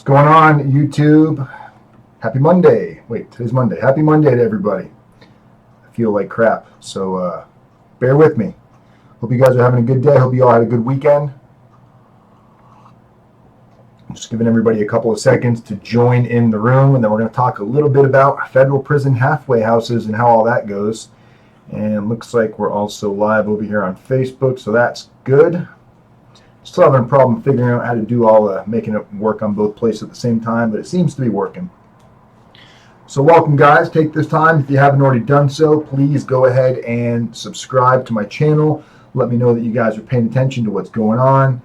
What's going on, YouTube? Happy Monday. Wait, today's Monday. Happy Monday to everybody. I feel like crap, so bear with me. Hope you guys are having a good day. Hope you all had a good weekend. I'm just giving everybody a couple of seconds to join in the room, and then we're going to talk a little bit about federal prison halfway houses and how all that goes. And looks like we're also live over here on Facebook, so that's good. Still having a problem figuring out how to do all making it work on both places at the same time, but it seems to be working. So welcome, guys. Take this time. If you haven't already done so, please go ahead and subscribe to my channel. Let me know that you guys are paying attention to what's going on.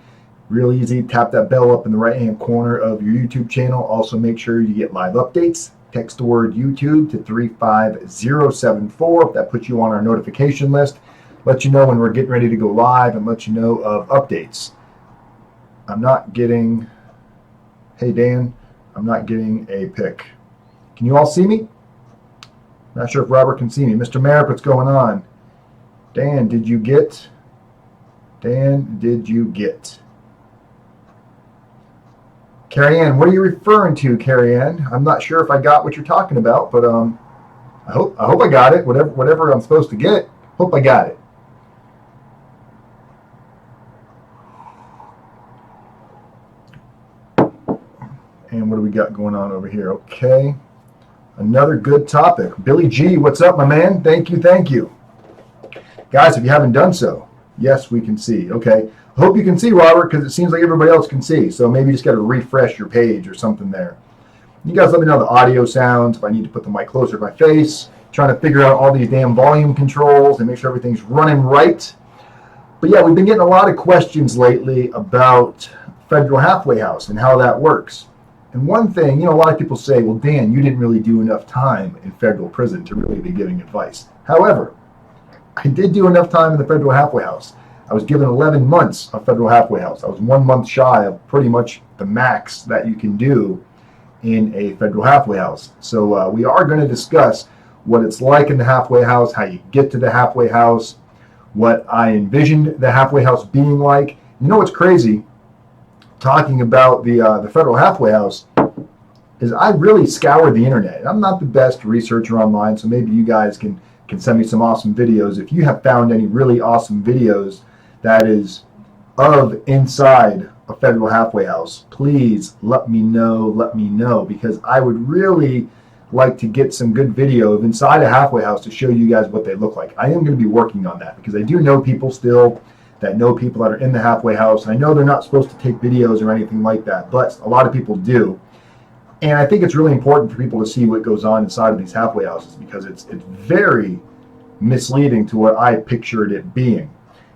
Real easy. Tap that bell up in the right-hand corner of your YouTube channel. Also, make sure you get live updates. Text the word YouTube to 35074. That puts you on our notification list. Let you know when we're getting ready to go live and let you know of updates. I'm not getting, hey Dan, I'm not getting a pic. Can you all see me? Not sure if Robert can see me. Mr. Merrick, what's going on? Dan, did you get? Dan, did you get? Carrie Ann, what are you referring to, Carrie Ann? I'm not sure if I got what you're talking about, but I hope I got it. Whatever I'm supposed to get, hope I got it. And what do we got going on over here? Okay. Another good topic. Billy G, what's up, my man? Thank you, thank you. Guys, if you haven't done so, yes, we can see. Okay. I hope you can see, Robert, because it seems like everybody else can see. So maybe you just got to refresh your page or something there. You guys let me know the audio sounds, if I need to put the mic closer to my face. Trying to figure out all these damn volume controls and make sure everything's running right. But yeah, we've been getting a lot of questions lately about federal halfway house and how that works. And one thing, a lot of people say, well, Dan, you didn't really do enough time in federal prison to really be giving advice. However, I did do enough time in the federal halfway house. I was given 11 months of federal halfway house. I was 1 month shy of pretty much the max that you can do in a federal halfway house. So we are going to discuss what it's like in the halfway house, how you get to the halfway house, what I envisioned the halfway house being like. You know what's crazy? Talking about the federal halfway house is I really scoured the internet. I'm not the best researcher online, so maybe you guys can send me some awesome videos. If you have found any really awesome videos that is of inside a federal halfway house, please let me know, because I would really like to get some good video of inside a halfway house to show you guys what they look like. I am going to be working on that because I do know people still that know people that are in the halfway house. I know they're not supposed to take videos or anything like that, but a lot of people do. And I think it's really important for people to see what goes on inside of these halfway houses because it's very misleading to what I pictured it being.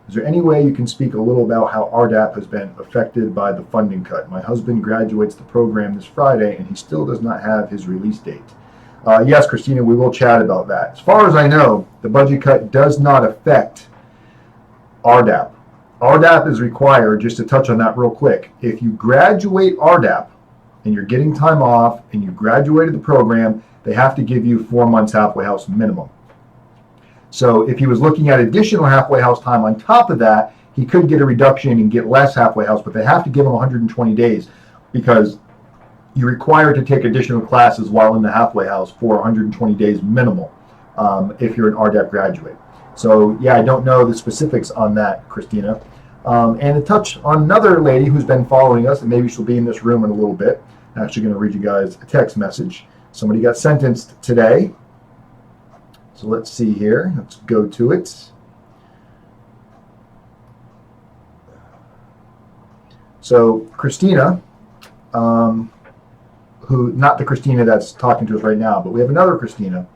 Is there any way you can speak a little about how RDAP has been affected by the funding cut? My husband graduates the program this Friday and he still does not have his release date. Yes, Christina, we will chat about that. As far as I know, the budget cut does not affect RDAP. RDAP is required, just to touch on that real quick, if you graduate RDAP and you're getting time off and you graduated the program, they have to give you 4 months halfway house minimum. So if he was looking at additional halfway house time on top of that, he could get a reduction and get less halfway house, but they have to give him 120 days because you're required to take additional classes while in the halfway house for 120 days minimal if you're an RDAP graduate. So yeah, I don't know the specifics on that, Christina. And to touch on another lady who's been following us, and maybe she'll be in this room in a little bit. I'm actually going to read you guys a text message. Somebody got sentenced today. So let's see here. Let's go to it. So Christina, who, not the Christina that's talking to us right now, but we have another Christina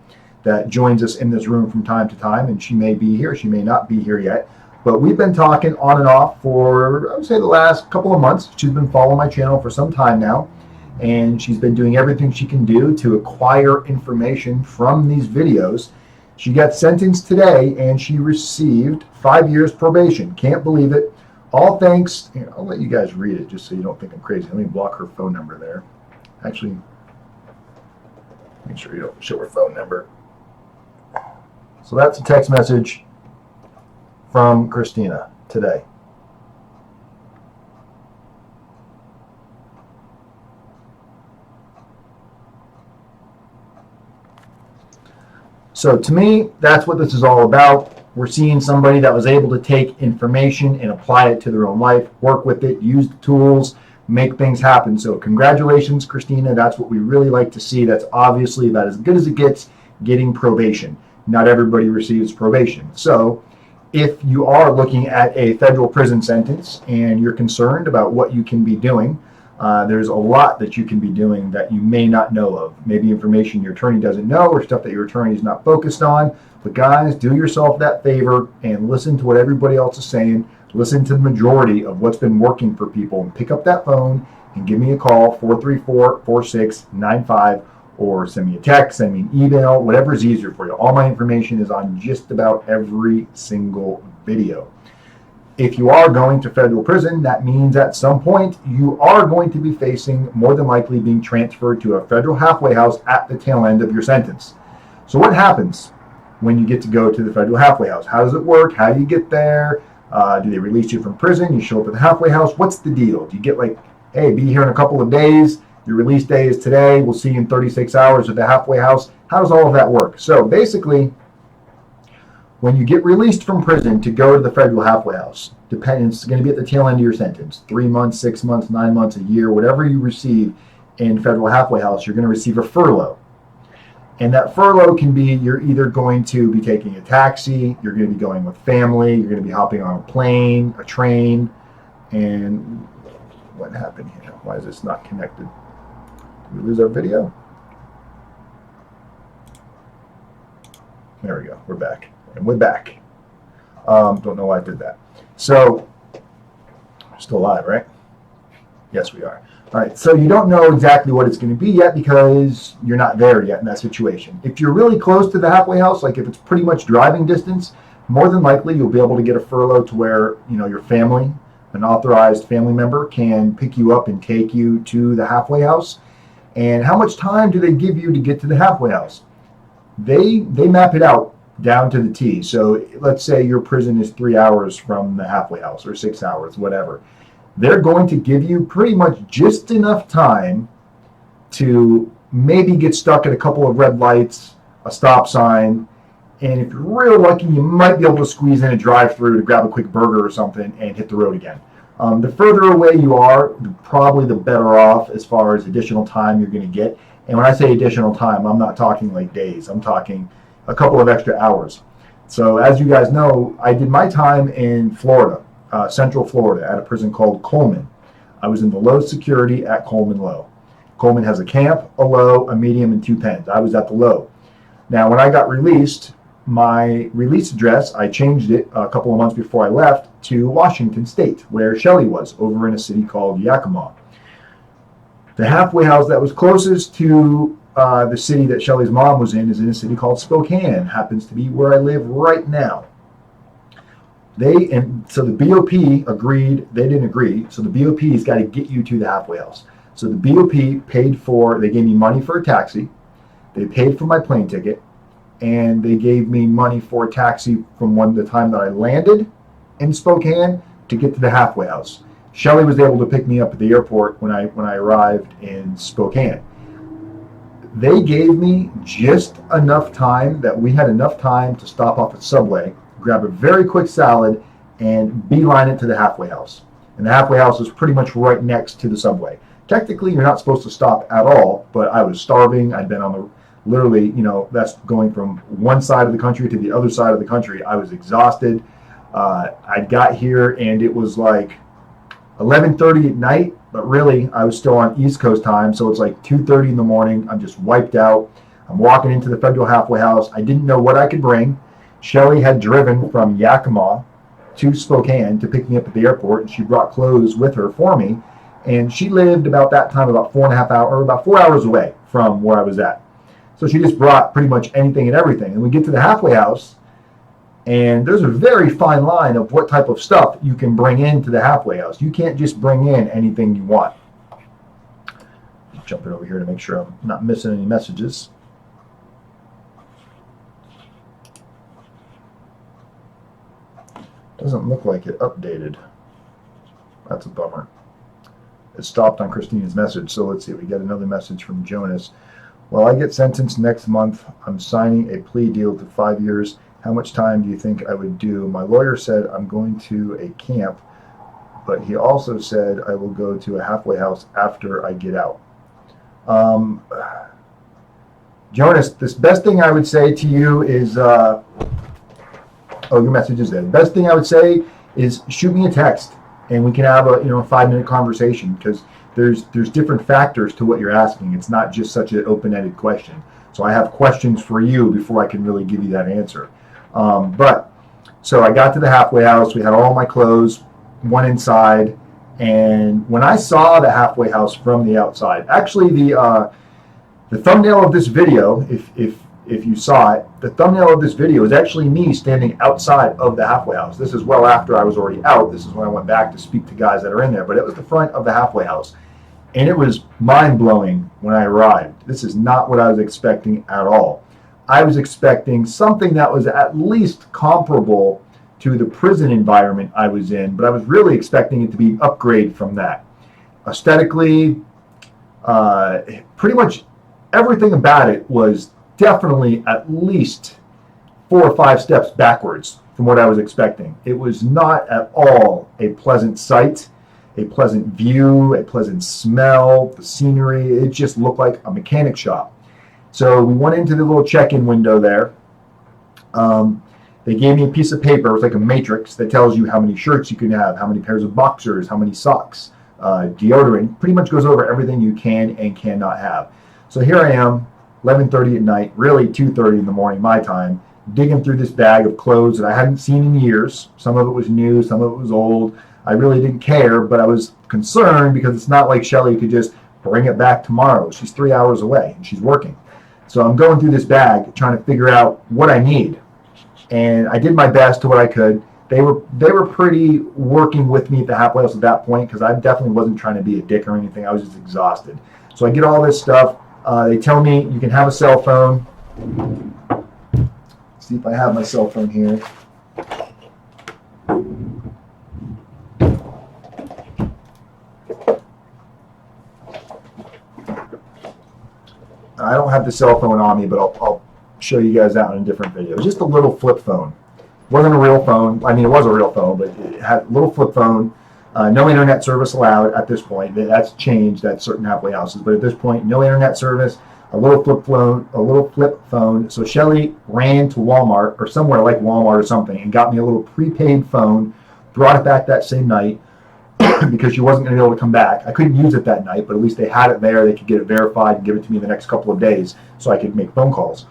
that joins us in this room from time to time, and she may be here, she may not be here yet. But we've been talking on and off for, I would say, the last couple of months. She's been following my channel for some time now, and she's been doing everything she can do to acquire information from these videos. She got sentenced today, and she received 5 years probation. Can't believe it. All thanks, here, I'll let you guys read it just so you don't think I'm crazy. Let me block her phone number there. Actually, make sure you don't show her phone number. So that's a text message from Christina today. So to me, that's what this is all about. We're seeing somebody that was able to take information and apply it to their own life, work with it, use the tools, make things happen. So congratulations, Christina. That's what we really like to see. That's obviously about as good as it gets, getting probation. Not everybody receives probation. So if you are looking at a federal prison sentence and you're concerned about what you can be doing, there's a lot that you can be doing that you may not know of. Maybe information your attorney doesn't know or stuff that your attorney is not focused on. But guys, do yourself that favor and listen to what everybody else is saying. Listen to the majority of what's been working for people and pick up that phone and give me a call, 434-4695, or send me a text, send me an email, whatever is easier for you. All my information is on just about every single video. If you are going to federal prison, that means at some point you are going to be facing, more than likely, being transferred to a federal halfway house at the tail end of your sentence. So what happens when you get to go to the federal halfway house? How does it work? How do you get there? Do they release you from prison? You show up at the halfway house. What's the deal? Do you get like, hey, be here in a couple of days. Your release day is today. We'll see you in 36 hours at the halfway house. How does all of that work? So basically, when you get released from prison to go to the federal halfway house, it's going to be at the tail end of your sentence, 3 months, 6 months, 9 months, a year, whatever you receive in federal halfway house, you're going to receive a furlough. And that furlough can be, you're either going to be taking a taxi, you're going to be going with family, you're going to be hopping on a plane, a train, and what happened here? Why is this not connected? Did we lose our video? There we go. We're back. And we're back. Don't know why I did that. So, we're still alive, right? Yes, we are. All right. So you don't know exactly what it's going to be yet because you're not there yet in that situation. If you're really close to the halfway house, like if it's pretty much driving distance, more than likely you'll be able to get a furlough to where, you know, your family, an authorized family member, can pick you up and take you to the halfway house. And how much time do they give you to get to the halfway house? They map it out down to the T. So let's say your prison is 3 hours from the halfway house, or 6 hours, whatever. They're going to give you pretty much just enough time to maybe get stuck at a couple of red lights, a stop sign, and if you're real lucky, you might be able to squeeze in a drive-through to grab a quick burger or something and hit the road again. The further away you are, probably the better off as far as additional time you're going to get. And when I say additional time, I'm not talking like days. I'm talking a couple of extra hours. So as you guys know, I did my time in Florida, Central Florida, at a prison called Coleman. I was in the low security at Coleman Low. Coleman has a camp, a low, a medium, and 2 pens. I was at the low. Now, when I got released, my release address, I changed it a couple of months before I left to Washington State, where Shelley was, over in a city called Yakima. The halfway house that was closest to the city that Shelley's mom was in is in a city called Spokane. Happens to be where I live right now. So the BOP agreed, they didn't agree, so the BOP's got to get you to the halfway house. So the BOP they gave me money for a taxi, they paid for my plane ticket, and they gave me money for a taxi from the time that I landed in Spokane to get to the halfway house. Shelley was able to pick me up at the airport when I arrived in Spokane. They gave me just enough time that we had enough time to stop off at Subway, grab a very quick salad, and beeline it to the halfway house. And the halfway house is pretty much right next to the Subway. Technically, you're not supposed to stop at all, but I was starving. I'd been on literally, that's going from one side of the country to the other side of the country. I was exhausted. I got here and it was like 11:30 at night, but really I was still on East Coast time, so it's like 2:30 in the morning. I'm just wiped out. I'm walking into the federal halfway house. I didn't know what I could bring. Shelley had driven from Yakima to Spokane to pick me up at the airport, and she brought clothes with her for me. And she lived about that time about 4 hours away from where I was at. So she just brought pretty much anything and everything. And we get to the halfway house, and there's a very fine line of what type of stuff you can bring into the halfway house. You can't just bring in anything you want. Jumping over here to make sure I'm not missing any messages. Doesn't look like it updated. That's a bummer. It stopped on Christina's message. So let's see. We got another message from Jonas. Well, I get sentenced next month. I'm signing a plea deal to 5 years. How much time do you think I would do? My lawyer said I'm going to a camp, but he also said I will go to a halfway house after I get out. Jonas, this best thing I would say to you is, oh, your message is there. The best thing I would say is shoot me a text, and we can have a 5-minute conversation, because there's different factors to what you're asking. It's not just such an open-ended question. So I have questions for you before I can really give you that answer. So I got to the halfway house. We had all my clothes, one inside, and when I saw the halfway house from the outside, actually the thumbnail of this video, if you saw it, the thumbnail of this video is actually me standing outside of the halfway house. This is well after I was already out. This is when I went back to speak to guys that are in there, but it was the front of the halfway house. And it was mind-blowing when I arrived. This is not what I was expecting at all. I was expecting something that was at least comparable to the prison environment I was in, but I was really expecting it to be an upgrade from that. Aesthetically, pretty much everything about it was definitely at least 4 or 5 steps backwards from what I was expecting. It was not at all a pleasant sight, a pleasant view, a pleasant smell, the scenery. It just looked like a mechanic shop. So we went into the little check-in window there. They gave me a piece of paper. It was like a matrix that tells you how many shirts you can have, how many pairs of boxers, how many socks, deodorant. Pretty much goes over everything you can and cannot have. So here I am, 11:30 at night, really 2:30 in the morning, my time, digging through this bag of clothes that I hadn't seen in years. Some of it was new, some of it was old. I really didn't care, but I was concerned because it's not like Shelly could just bring it back tomorrow. She's 3 hours away and she's working. So I'm going through this bag trying to figure out what I need. And I did my best to what I could. They were pretty working with me at the halfway house at that point, because I definitely wasn't trying to be a dick or anything. I was just exhausted. So I get all this stuff. They tell me you can have a cell phone. Let's see if I have my cell phone here. I don't have the cell phone on me, but I'll show you guys that in a different video. Just a little flip phone. It wasn't a real phone. I mean, it was a real phone, but it had a little flip phone. No internet service allowed at this point. That's changed at certain halfway houses, but at this point, no internet service. A little flip phone. So Shelly ran to Walmart or somewhere like Walmart or something and got me a little prepaid phone. Brought it back that same night because she wasn't going to be able to come back. I couldn't use it that night, but at least they had it there. They could get it verified and give it to me the next couple of days so I could make phone calls.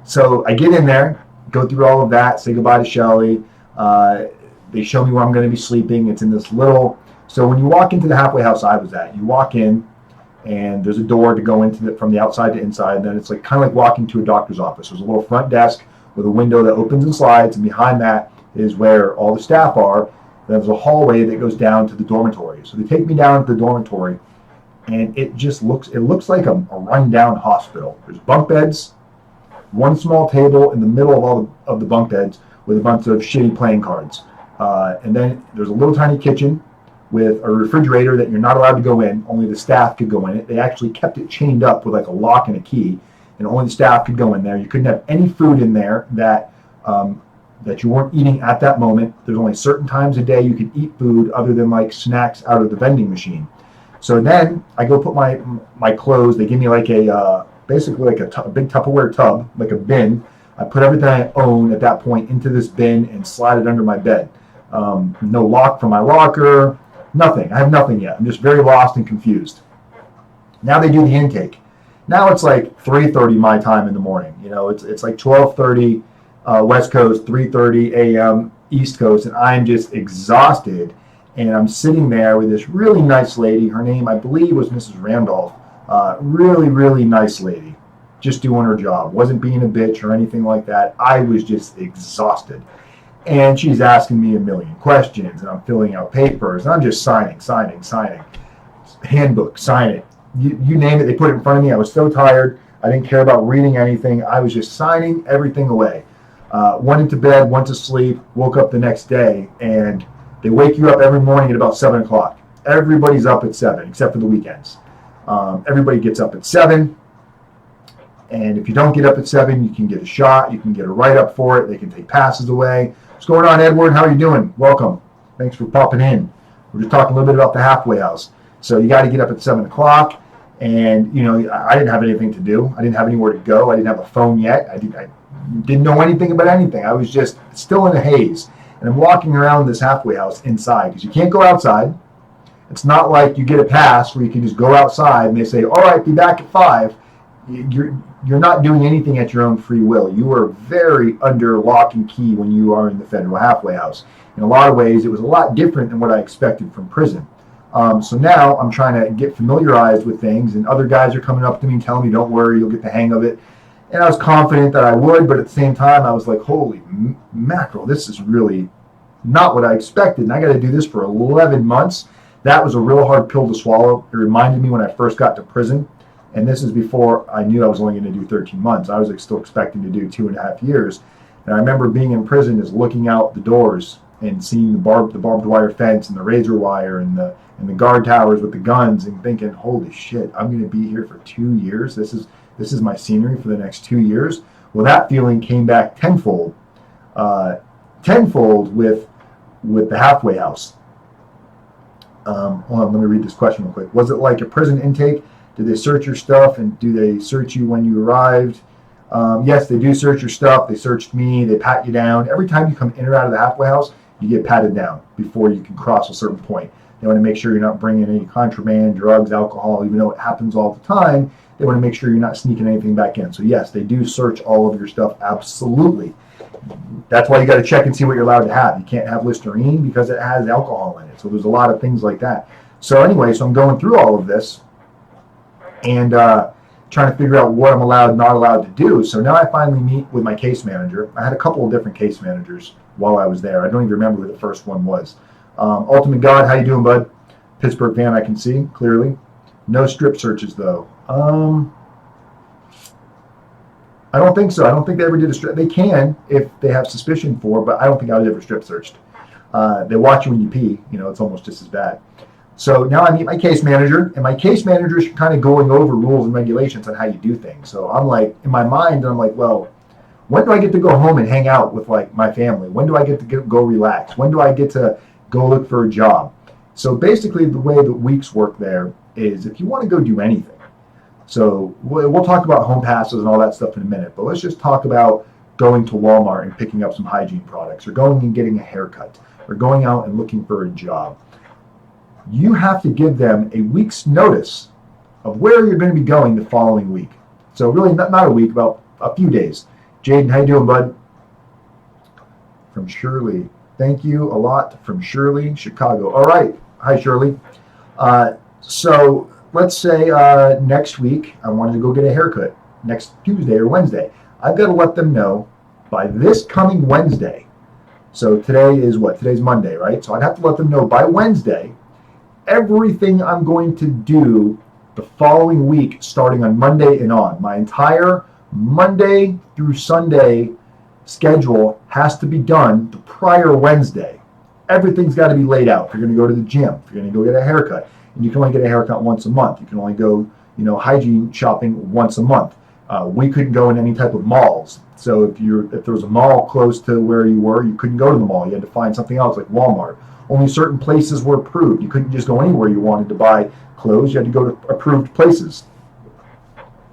So I get in there, go through all of that, say goodbye to Shelly. They show me where I'm going to be sleeping. It's in this little, so when you walk into the halfway house I was at, you walk in and there's a door to go into from the outside to inside. And then it's like kind of like walking to a doctor's office. There's a little front desk with a window that opens and slides, and behind that is where all the staff are. There's a hallway that goes down to the dormitory. So they take me down to the dormitory, and it looks like a rundown hospital. There's bunk beds, one small table in the middle of all of the bunk beds with a bunch of shitty playing cards. And then there's a little tiny kitchen with a refrigerator that you're not allowed to go in. Only the staff could go in it. They actually kept it chained up with like a lock and a key, and only the staff could go in there. You couldn't have any food in there that you weren't eating at that moment. There's only certain times a day you could eat food other than like snacks out of the vending machine. So then I go put my clothes. They give me like basically like a big Tupperware tub, like a bin. I put everything I own at that point into this bin and slide it under my bed. No lock for my locker, nothing. I have nothing yet. I'm just very lost and confused. Now they do the intake. Now it's like 3:30 my time in the morning. It's like 12:30 West Coast, 3:30 a.m. East Coast, and I'm just exhausted. And I'm sitting there with this really nice lady. Her name, I believe, was Mrs. Randolph. Really, really nice lady. Just doing her job. Wasn't being a bitch or anything like that. I was just exhausted. And she's asking me a million questions, and I'm filling out papers, and I'm just signing. Handbook, sign it. You name it, they put it in front of me. I was so tired. I didn't care about reading anything. I was just signing everything away. Went into bed, went to sleep, woke up the next day, and they wake you up every morning at about 7 o'clock. Everybody's up at 7, except for the weekends. Everybody gets up at 7. And if you don't get up at 7, you can get a shot. You can get a write-up for it. They can take passes away. What's going on, Edward? How are you doing? Welcome. Thanks for popping in. We're just talking a little bit about the halfway house. So you got to get up at 7 o'clock. And, I didn't have anything to do. I didn't have anywhere to go. I didn't have a phone yet. I didn't know anything about anything. I was just still in a haze. And I'm walking around this halfway house inside because you can't go outside. It's not like you get a pass where you can just go outside and they say, all right, be back at 5. You're not doing anything at your own free will. You are very under lock and key when you are in the federal halfway house. In a lot of ways, it was a lot different than what I expected from prison. So now I'm trying to get familiarized with things, and other guys are coming up to me and telling me, don't worry, you'll get the hang of it. And I was confident that I would, but at the same time, I was like, holy mackerel, this is really not what I expected. And I got to do this for 11 months. That was a real hard pill to swallow. It reminded me when I first got to prison. And this is before I knew I was only going to do 13 months. I was still expecting to do 2.5 years. And I remember being in prison is looking out the doors and seeing the barbed wire fence and the razor wire and the guard towers with the guns and thinking, holy shit, I'm going to be here for 2 years. This is my scenery for the next 2 years. Well, that feeling came back tenfold with the halfway house. Hold on, let me read this question real quick. Was it like a prison intake? Did they search your stuff, and do they search you when you arrived? Yes, they do search your stuff. They searched me. They pat you down. Every time you come in or out of the halfway house, you get patted down before you can cross a certain point. They want to make sure you're not bringing any contraband, drugs, alcohol, even though it happens all the time. They want to make sure you're not sneaking anything back in. So yes, they do search all of your stuff, absolutely. That's why you got to check and see what you're allowed to have. You can't have Listerine because it has alcohol in it. So there's a lot of things like that. So anyway, so I'm going through all of this and trying to figure out what I'm allowed, not allowed to do. So now I finally meet with my case manager. I had a couple of different case managers while I was there. I don't even remember who the first one was. Ultimate God, how you doing, bud? Pittsburgh fan, I can see clearly. No strip searches, though. I don't think so. I don't think they ever did a strip. They can if they have suspicion for, but I don't think I was ever strip searched. They watch you when you pee. It's almost just as bad. So now I meet my case manager, and my case manager is kind of going over rules and regulations on how you do things. So I'm like, in my mind, I'm like, well, when do I get to go home and hang out with like my family? When do I get to go relax? When do I get to go look for a job? So basically the way the weeks work there is if you want to go do anything. So we'll talk about home passes and all that stuff in a minute, but let's just talk about going to Walmart and picking up some hygiene products, or going and getting a haircut, or going out and looking for a job. You have to give them a week's notice of where you're going to be going the following week. So really not a week, about a few days. Jaden, how you doing, bud? From Shirley. Thank you a lot from Shirley, Chicago. All right. Hi, Shirley. So let's say next week I wanted to go get a haircut next Tuesday or Wednesday. I've got to let them know by this coming Wednesday. So today is what? Today's Monday, right? So I'd have to let them know by Wednesday everything I'm going to do the following week, starting on Monday and on. My entire Monday through Sunday schedule has to be done the prior Wednesday. Everything's got to be laid out. If you're going to go to the gym, if you're going to go get a haircut, and you can only get a haircut once a month. You can only go, hygiene shopping once a month. We couldn't go in any type of malls. So if there was a mall close to where you were, you couldn't go to the mall. You had to find something else like Walmart. Only certain places were approved. You couldn't just go anywhere you wanted to buy clothes. You had to go to approved places.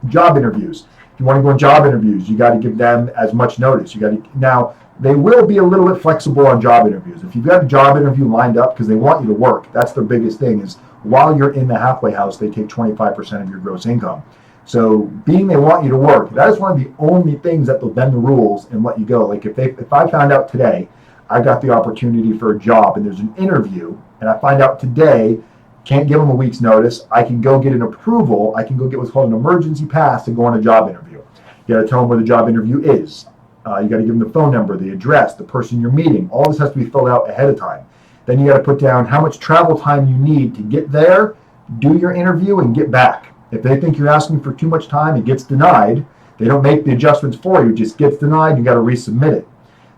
Job interviews. If you want to go on job interviews, you got to give them as much notice. Now, they will be a little bit flexible on job interviews. If you've got a job interview lined up because they want you to work, that's their biggest thing is while you're in the halfway house, they take 25% of your gross income. So being they want you to work, that is one of the only things that they'll bend the rules and let you go. Like if I found out today I got the opportunity for a job and there's an interview and I find out today, can't give them a week's notice, I can go get an approval, I can go get what's called an emergency pass to go on a job interview. You got to tell them where the job interview is. You got to give them the phone number, the address, the person you're meeting. All this has to be filled out ahead of time. Then you got to put down how much travel time you need to get there, do your interview, and get back. If they think you're asking for too much time, it gets denied. They don't make the adjustments for you. It just gets denied. You got to resubmit it.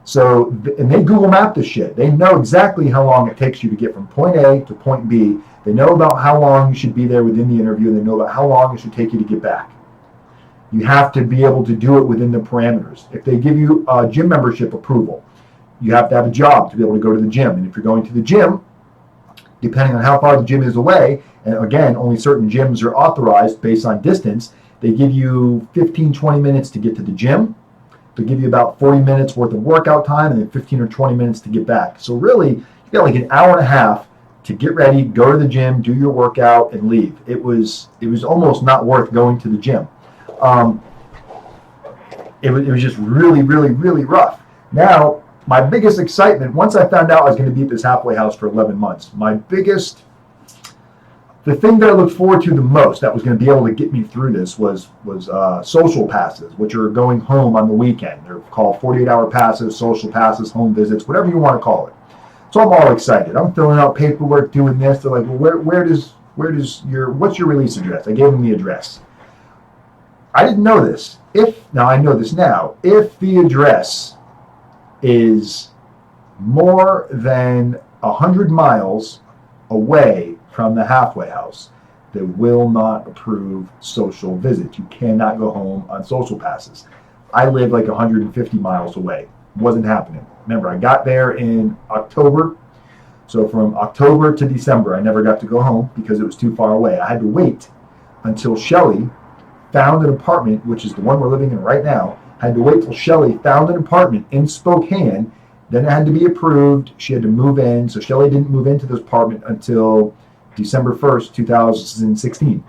So, and they Google map this shit. They know exactly how long it takes you to get from point A to point B. They know about how long you should be there within the interview. They know about how long it should take you to get back. You have to be able to do it within the parameters. If they give you a gym membership approval, you have to have a job to be able to go to the gym. And if you're going to the gym, depending on how far the gym is away, and again, only certain gyms are authorized based on distance, they give you 15, 20 minutes to get to the gym. They give you about 40 minutes worth of workout time and then 15 or 20 minutes to get back. So really, you got like an hour and a half to get ready, go to the gym, do your workout, and leave. It was almost not worth going to the gym. It was just really, really, really rough. Now, my biggest excitement, once I found out I was going to be at this halfway house for 11 months, the thing that I looked forward to the most that was going to be able to get me through this was social passes, which are going home on the weekend. They're called 48-hour passes, social passes, home visits, whatever you want to call it. So I'm all excited. I'm filling out paperwork, doing this. They're like, well, what's your release address? I gave them the address. I didn't know this. Now I know this now. If the address is more than 100 miles away from the halfway house, they will not approve social visits. You cannot go home on social passes. I live like 150 miles away. Wasn't happening. Remember, I got there in October. So from October to December, I never got to go home because it was too far away. I had to wait until Shelly found an apartment, which is the one we're living in right now. I had to wait till Shelly found an apartment in Spokane. Then it had to be approved. She had to move in. So Shelly didn't move into this apartment until December 1st, 2016.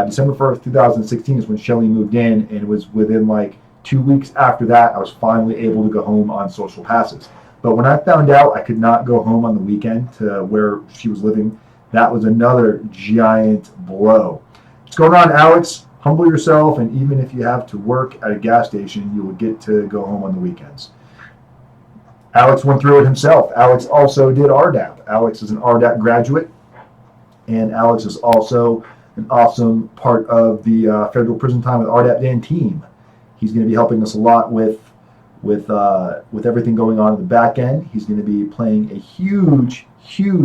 December 1st, 2016 is when Shelly moved in, and it was within like 2 weeks after that, I was finally able to go home on social passes. But when I found out I could not go home on the weekend to where she was living, that was another giant blow. What's going on, Alex? Humble yourself, and even if you have to work at a gas station, you will get to go home on the weekends. Alex went through it himself. Alex also did RDAP. Alex is an RDAP graduate, and Alex is also an awesome part of the Federal Prison Time with RDAP Dan team. He's going to be helping us a lot with everything going on in the back end. He's going to be playing a huge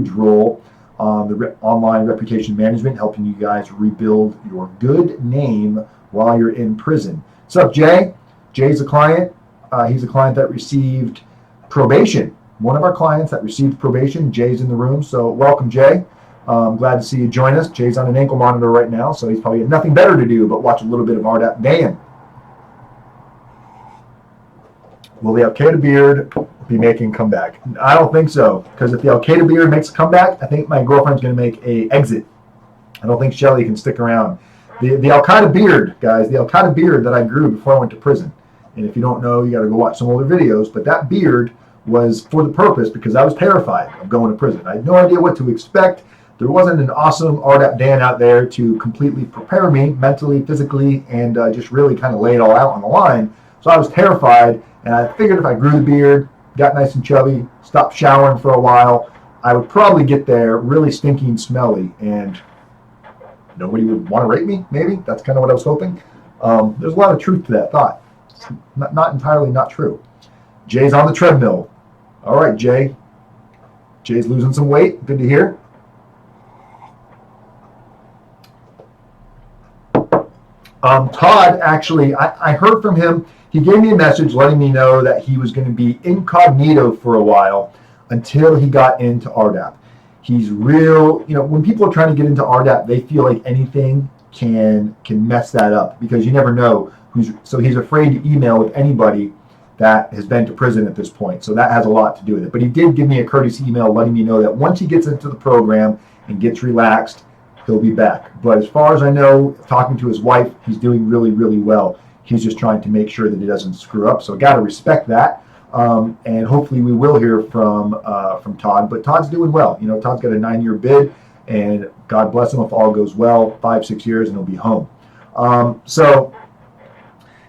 role on the online reputation management, helping you guys rebuild your good name while you're in prison. What's up, Jay? Jay's a client. He's a client that received probation. One of our clients that received probation. Jay's in the room, so welcome, Jay. I'm glad to see you join us. Jay's on an ankle monitor right now, so he's probably got nothing better to do but watch a little bit of RDAP Dan. Will the Al-Qaeda beard be making a comeback? I don't think so, because if the Al-Qaeda beard makes a comeback, I think my girlfriend's going to make an exit. I don't think Shelly can stick around. The Al-Qaeda beard, guys, the Al-Qaeda beard that I grew before I went to prison. And if you don't know, you got to go watch some older videos. But that beard was for the purpose because I was terrified of going to prison. I had no idea what to expect. There wasn't an awesome RDAP Dan out there to completely prepare me mentally, physically, and just really kind of lay it all out on the line. So I was terrified. And I figured if I grew the beard, got nice and chubby, stopped showering for a while, I would probably get there really stinky and smelly, and nobody would want to rape me, maybe. That's kind of what I was hoping. There's a lot of truth to that thought. It's not entirely not true. Jay's on the treadmill. All right, Jay. Jay's losing some weight. Good to hear. Todd, actually, I heard from him. He gave me a message letting me know that he was going to be incognito for a while until he got into RDAP. He's real, when people are trying to get into RDAP, they feel like anything can mess that up because you never know so he's afraid to email with anybody that has been to prison at this point. So that has a lot to do with it. But he did give me a courtesy email letting me know that once he gets into the program and gets relaxed, he'll be back. But as far as I know, talking to his wife, he's doing really, really well. He's just trying to make sure that he doesn't screw up. So I got to respect that. And hopefully we will hear from Todd. But Todd's doing well. Todd's got a 9-year bid, and God bless him if all goes well, 5-6 years, and he'll be home. So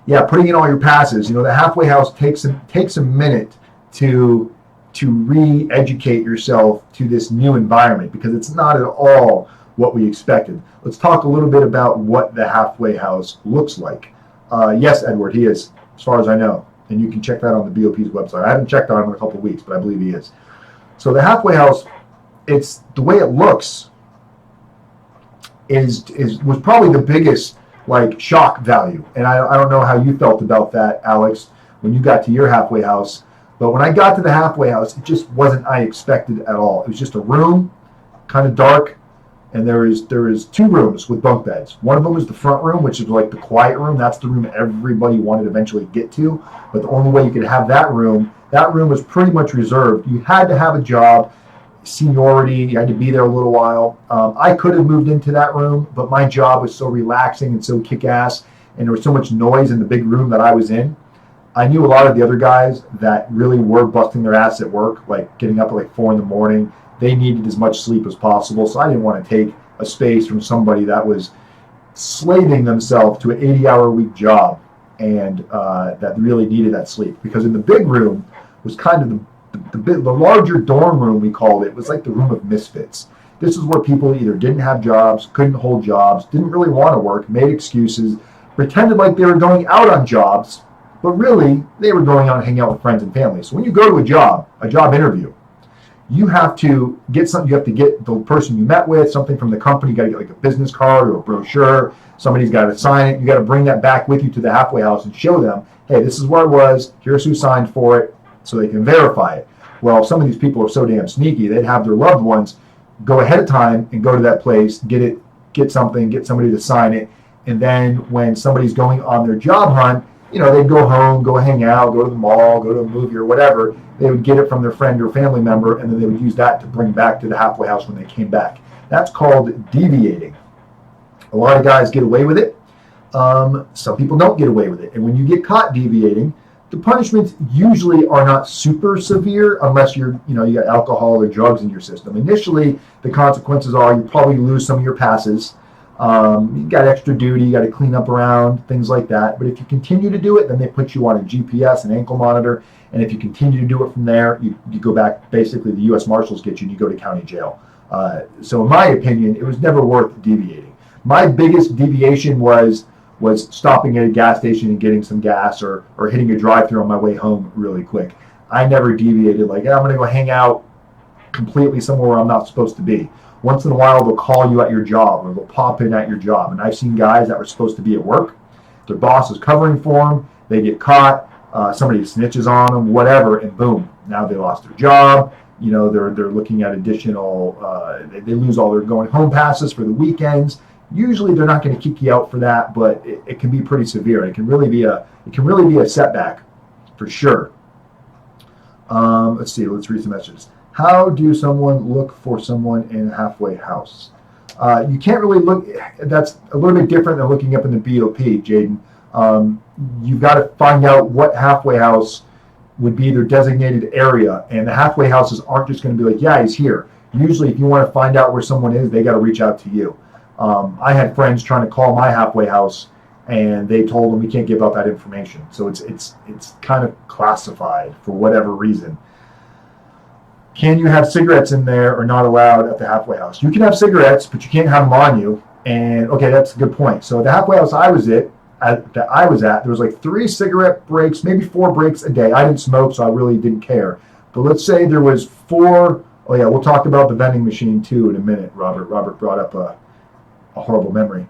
yeah, putting in all your passes. The halfway house takes a minute to re-educate yourself to this new environment because it's not at all what we expected. Let's talk a little bit about what the halfway house looks like. Yes, Edward, he is, as far as I know. And you can check that on the BOP's website. I haven't checked on him in a couple of weeks, but I believe he is. So the halfway house, it's the way it looks was probably the biggest like shock value. And I don't know how you felt about that, Alex, when you got to your halfway house. But when I got to the halfway house, it just wasn't I expected at all. It was just a room, kind of dark, and there is 2 rooms with bunk beds. One of them was the front room, which is like the quiet room. That's the room everybody wanted to eventually get to. But the only way you could have that room was pretty much reserved. You had to have a job, seniority. You had to be there a little while. I could have moved into that room, but my job was so relaxing and so kick-ass, and there was so much noise in the big room that I was in. I knew a lot of the other guys that really were busting their ass at work, like getting up at like 4 in the morning. They needed as much sleep as possible, so I didn't want to take a space from somebody that was slaving themselves to an 80-hour-a-week job and that really needed that sleep. Because in the big room was kind of the larger dorm room, we called it. It was like the Room of Misfits. This is where people either didn't have jobs, couldn't hold jobs, didn't really want to work, made excuses, pretended like they were going out on jobs, but really they were going out and hanging out with friends and family. So when you go to a job interview, you have to get something. You have to get the person you met with, something from the company. You got to get like a business card or a brochure. Somebody's got to sign it. You got to bring that back with you to the halfway house and show them, hey, this is where I was. Here's who signed for it, so they can verify it. Well, some of these people are so damn sneaky. They'd have their loved ones go ahead of time and go to that place, get somebody to sign it, and then when somebody's going on their job hunt, they'd go home, go hang out, go to the mall, go to a movie or whatever. They would get it from their friend or family member, and then they would use that to bring back to the halfway house when they came back. That's called deviating. A lot of guys get away with it. Some people don't get away with it. And when you get caught deviating, the punishments usually are not super severe unless you got alcohol or drugs in your system. Initially, the consequences are you probably lose some of your passes. You got extra duty, you got to clean up around, things like that. But if you continue to do it, then they put you on a GPS, an ankle monitor, and if you continue to do it from there, you go back, basically the U.S. Marshals get you and you go to county jail. So in my opinion, it was never worth deviating. My biggest deviation was stopping at a gas station and getting some gas or hitting a drive-thru on my way home really quick. I never deviated like, I'm going to go hang out completely somewhere where I'm not supposed to be. Once in a while, they'll call you at your job or they'll pop in at your job. And I've seen guys that were supposed to be at work. Their boss is covering for them. They get caught. Somebody snitches on them, whatever, and boom, now they lost their job. They're looking at additional, they lose all their going home passes for the weekends. Usually they're not going to kick you out for that, but it can be pretty severe. It can really be a setback for sure. Let's see. Let's read some messages. How do someone look for someone in a halfway house? You can't really look. That's a little bit different than looking up in the BOP, Jaden. You've got to find out what halfway house would be their designated area, and the halfway houses aren't just going to be like, yeah, he's here. Usually, if you want to find out where someone is, they got to reach out to you. I had friends trying to call my halfway house, and they told them we can't give out that information. So it's kind of classified for whatever reason. Can you have cigarettes in there or not allowed at the halfway house? You can have cigarettes, but you can't have them on you. And okay, that's a good point. So the halfway house I was at, there was like 3 cigarette breaks, maybe 4 breaks a day. I didn't smoke, so I really didn't care. But let's say there was 4. Oh yeah, we'll talk about the vending machine too in a minute. Robert brought up a horrible memory.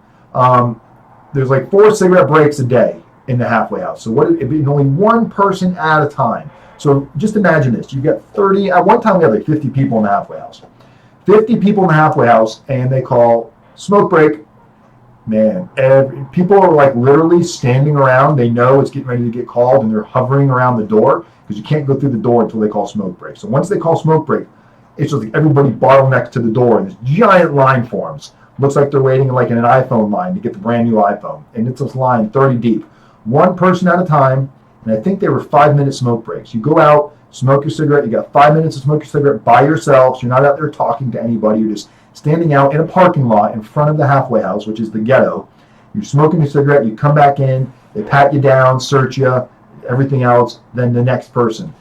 There's like 4 cigarette breaks a day in the halfway house. So it'd be only one person at a time. So just imagine this. You got 30, at one time we had like 50 people in the halfway house. 50 people in the halfway house, and they call smoke break. Man, people are like literally standing around. They know it's getting ready to get called, and they're hovering around the door because you can't go through the door until they call smoke break. So once they call smoke break, it's just like everybody bottlenecks to the door, and this giant line forms. Looks like they're waiting like in an iPhone line to get the brand new iPhone. And it's this line 30 deep. One person at a time. And I think they were 5-minute smoke breaks. You go out, smoke your cigarette. You got 5 minutes to smoke your cigarette by yourself. So you're not out there talking to anybody. You're just standing out in a parking lot in front of the halfway house, which is the ghetto. You're smoking your cigarette. You come back in. They pat you down, search you, everything else. Then the next person.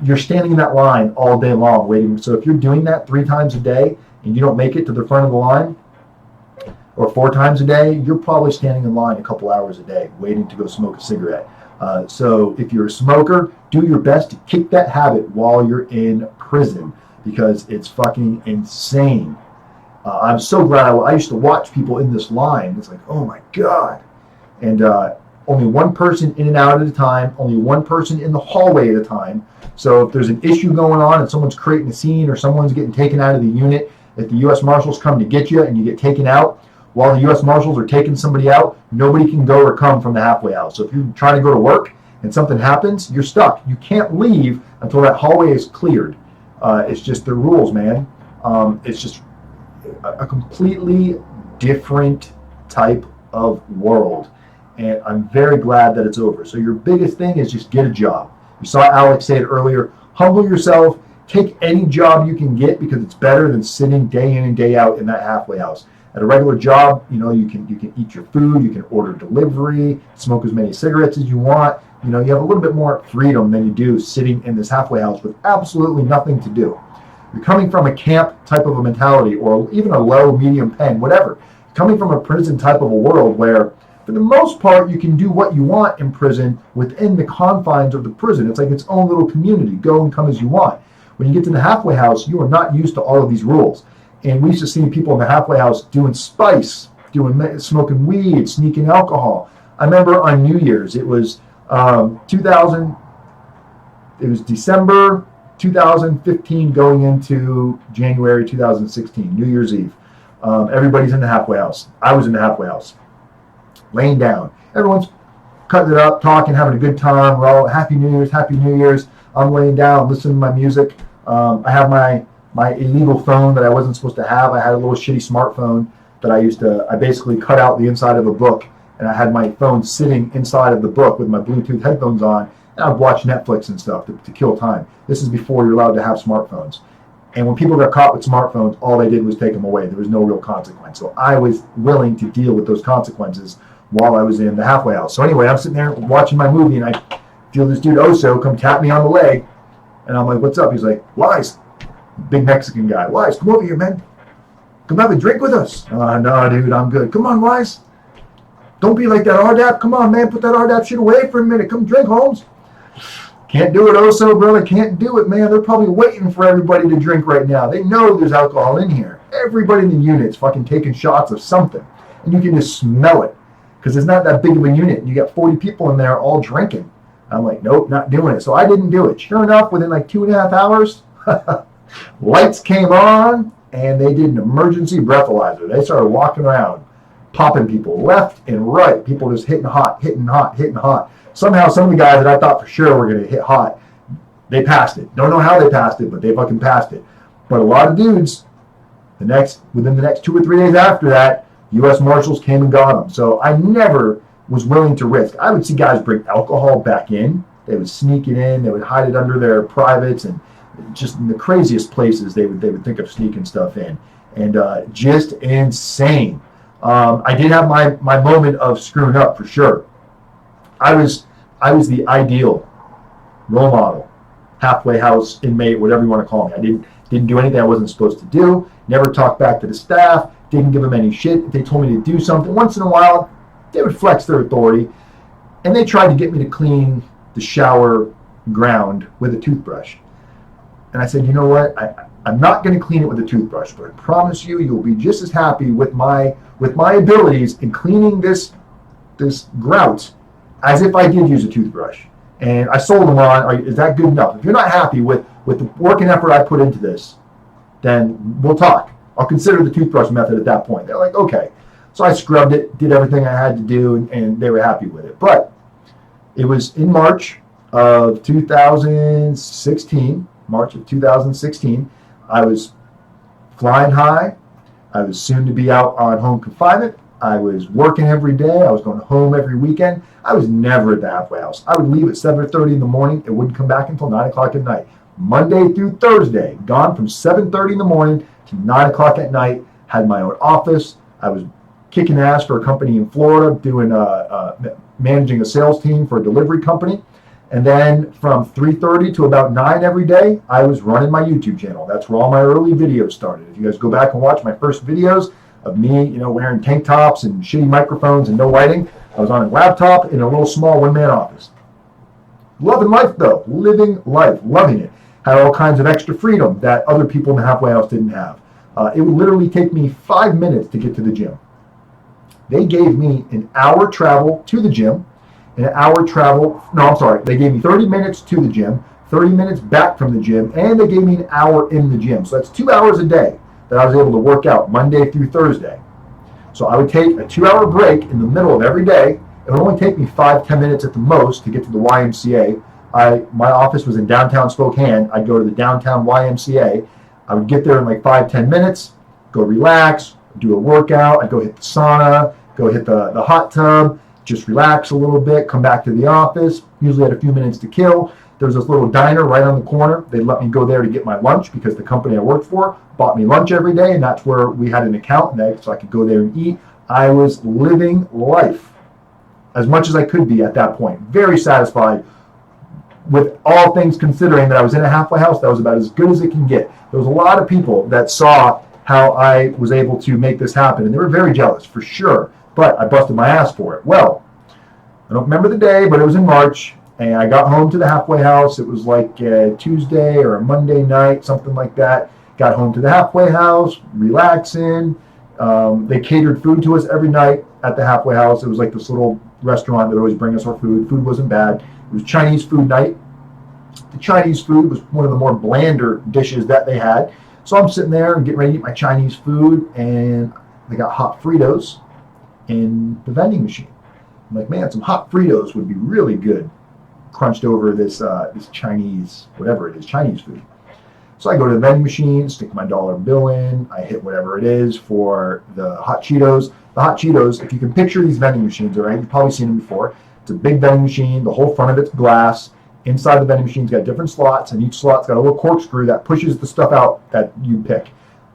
You're standing in that line all day long waiting. So if you're doing that 3 times a day and you don't make it to the front of the line, or 4 times a day, you're probably standing in line a couple hours a day waiting to go smoke a cigarette. So if you're a smoker, do your best to kick that habit while you're in prison because it's fucking insane. I'm so glad I used to watch people in this line. It's like, oh my God, And only one person in and out at a time, only one person in the hallway at a time. So if there's an issue going on and someone's creating a scene or someone's getting taken out of the unit, if the U.S. Marshals come to get you and you get taken out, while the U.S. Marshals are taking somebody out, nobody can go or come from the halfway house. So if you're trying to go to work and something happens, you're stuck. You can't leave until that hallway is cleared. It's just the rules, man. It's just a completely different type of world. And I'm very glad that it's over. So your biggest thing is just get a job. You saw Alex say it earlier. Humble yourself. Take any job you can get because it's better than sitting day in and day out in that halfway house. At a regular job, you can eat your food, you can order delivery, smoke as many cigarettes as you want. You have a little bit more freedom than you do sitting in this halfway house with absolutely nothing to do. You're coming from a camp type of a mentality or even a low, medium pen, whatever. Coming from a prison type of a world where, for the most part, you can do what you want in prison within the confines of the prison. It's like its own little community. Go and come as you want. When you get to the halfway house, you are not used to all of these rules. And we used to see people in the halfway house doing spice, smoking weed, sneaking alcohol. I remember on New Year's, it was December 2015 going into January 2016, New Year's Eve. Everybody's in the halfway house. I was in the halfway house, laying down. Everyone's cutting it up, talking, having a good time. We're all Happy New Year's, Happy New Year's. I'm laying down, listening to my music. I have my illegal phone that I wasn't supposed to have. I had a little shitty smartphone that I basically cut out the inside of a book, and I had my phone sitting inside of the book with my Bluetooth headphones on, and I'd watch Netflix and stuff to kill time. This is before you're allowed to have smartphones. And when people got caught with smartphones, all they did was take them away. There was no real consequence. So I was willing to deal with those consequences while I was in the halfway house. So anyway, I'm sitting there watching my movie, and I feel this dude Oso come tap me on the leg, and I'm like, "What's up?" He's like, "Wise." Big Mexican guy. "Wise, come over here, man. Come have a drink with us." "No, dude, I'm good." "Come on, Wise. Don't be like that RDAP. Come on, man. Put that RDAP shit away for a minute. Come drink, Holmes." Can't do it, Oso, brother. Can't do it, man. They're probably waiting for everybody to drink right now. They know there's alcohol in here. Everybody in the unit's fucking taking shots of something. And you can just smell it. Because it's not that big of a unit. You got 40 people in there all drinking. I'm like, nope, not doing it. So I didn't do it. Sure enough, within like 2.5 hours, lights came on, and they did an emergency breathalyzer. They started walking around, popping people left and right. People just hitting hot, hitting hot, hitting hot. Somehow, some of the guys that I thought for sure were going to hit hot, they passed it. Don't know how they passed it, but they fucking passed it. But a lot of dudes, within the next 2 or 3 days after that, U.S. Marshals came and got them. So I never was willing to risk. I would see guys bring alcohol back in. They would sneak it in. They would hide it under their privates, and just in the craziest places they would think of sneaking stuff in. And just insane. I did have my moment of screwing up for sure. I was the ideal role model, halfway house inmate, whatever you want to call me. I didn't do anything I wasn't supposed to do. Never talked back to the staff. Didn't give them any shit. If they told me to do something, once in a while, they would flex their authority. And they tried to get me to clean the shower ground with a toothbrush. And I said, you know what? I'm not going to clean it with a toothbrush, but I promise you'll be just as happy with my abilities in cleaning this grout as if I did use a toothbrush. And I sold them on, is that good enough? If you're not happy with the work and effort I put into this, then we'll talk. I'll consider the toothbrush method at that point. They're like, okay. So I scrubbed it, did everything I had to do, and they were happy with it. But it was in March of 2016. I was flying high. I was soon to be out on home confinement. I was working every day. I was going home every weekend. I was never at the halfway house. I would leave at 7:30 in the morning. It wouldn't come back until 9 o'clock at night. Monday through Thursday, gone from 7:30 in the morning to 9 o'clock at night. Had my own office. I was kicking ass for a company in Florida, doing managing a sales team for a delivery company. And then from 3:30 to about 9 every day, I was running my YouTube channel. That's where all my early videos started. If you guys go back and watch my first videos of me, wearing tank tops and shitty microphones and no lighting, I was on a laptop in a little small one-man office. Loving life, though. Living life. Loving it. Had all kinds of extra freedom that other people in the halfway house didn't have. It would literally take me 5 minutes to get to the gym. They gave me an hour travel to the gym, an hour travel, no, I'm sorry, they gave me 30 minutes to the gym, 30 minutes back from the gym, and they gave me an hour in the gym. So that's 2 hours a day that I was able to work out Monday through Thursday. So I would take a 2-hour break in the middle of every day. It would only take me 5-10 minutes at the most to get to the YMCA. My office was in downtown Spokane. I'd go to the downtown YMCA. I would get there in like 5-10 minutes, go relax, do a workout. I'd go hit the sauna, go hit the hot tub, just relax a little bit, come back to the office. Usually had a few minutes to kill. There was this little diner right on the corner. They let me go there to get my lunch because the company I worked for bought me lunch every day, and that's where we had an account, so I could go there and eat. I was living life as much as I could be at that point. Very satisfied with all things considering that I was in a halfway house. That was about as good as it can get. There was a lot of people that saw how I was able to make this happen, and they were very jealous for sure, but I busted my ass for it. Well, I don't remember the day, but it was in March, and I got home to the halfway house. It was like a Tuesday or a Monday night, something like that. Got home to the halfway house, relaxing. They catered food to us every night at the halfway house. It was like this little restaurant that always bring us our food. Food wasn't bad. It was Chinese food night. The Chinese food was one of the more blander dishes that they had. So I'm sitting there and getting ready to eat my Chinese food, and they got hot Fritos in the vending machine. I'm like, man, some hot Fritos would be really good crunched over this Chinese, whatever it is, Chinese food. So I go to the vending machine, stick my dollar bill in, I hit whatever it is for the hot Cheetos. The hot Cheetos, if you can picture these vending machines, all right, you've probably seen them before. It's a big vending machine, the whole front of it's glass. Inside the vending machine's got different slots, and each slot's got a little corkscrew that pushes the stuff out that you pick.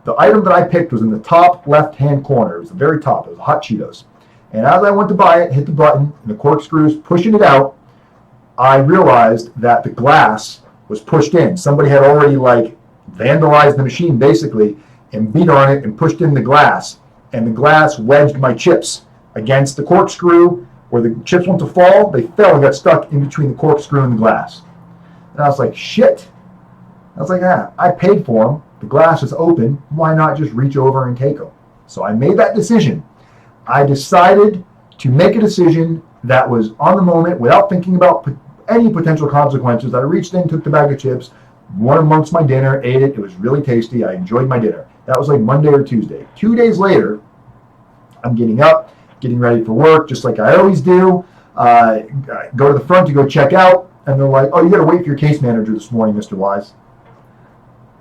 The item that I picked was in the top left-hand corner. It was the very top. It was hot Cheetos. And as I went to buy it, hit the button, and the corkscrew's pushing it out, I realized that the glass was pushed in. Somebody had already vandalized the machine basically and beat on it and pushed in the glass. And the glass wedged my chips against the corkscrew. Where the chips went to fall, they fell and got stuck in between the corkscrew and the glass. And I was like, shit. I was like, I paid for them. The glass is open. Why not just reach over and take them? So I made that decision. I decided to make a decision that was on the moment without thinking about any potential consequences. I reached in, took the bag of chips, one amongst my dinner, ate it. It was really tasty. I enjoyed my dinner. That was like Monday or Tuesday. 2 days later, I'm getting up, getting ready for work, just like I always do. I go to the front to go check out, and they're like, oh, you got to wait for your case manager this morning, Mr. Wise.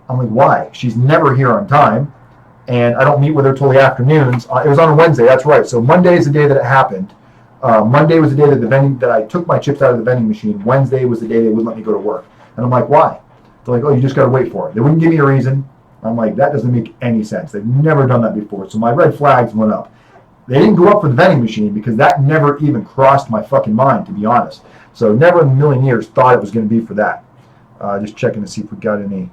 I'm like, why? She's never here on time, and I don't meet with her till the afternoons. It was on a Wednesday, that's right. So Monday is the day that it happened. Monday was the day that I took my chips out of the vending machine. Wednesday was the day they wouldn't let me go to work. And I'm like, why? They're like, oh, you just got to wait for it. They wouldn't give me a reason. I'm like, that doesn't make any sense. They've never done that before. So my red flags went up. They didn't go up for the vending machine because that never even crossed my fucking mind, to be honest. So never in a million years thought it was going to be for that. Just checking to see if we got any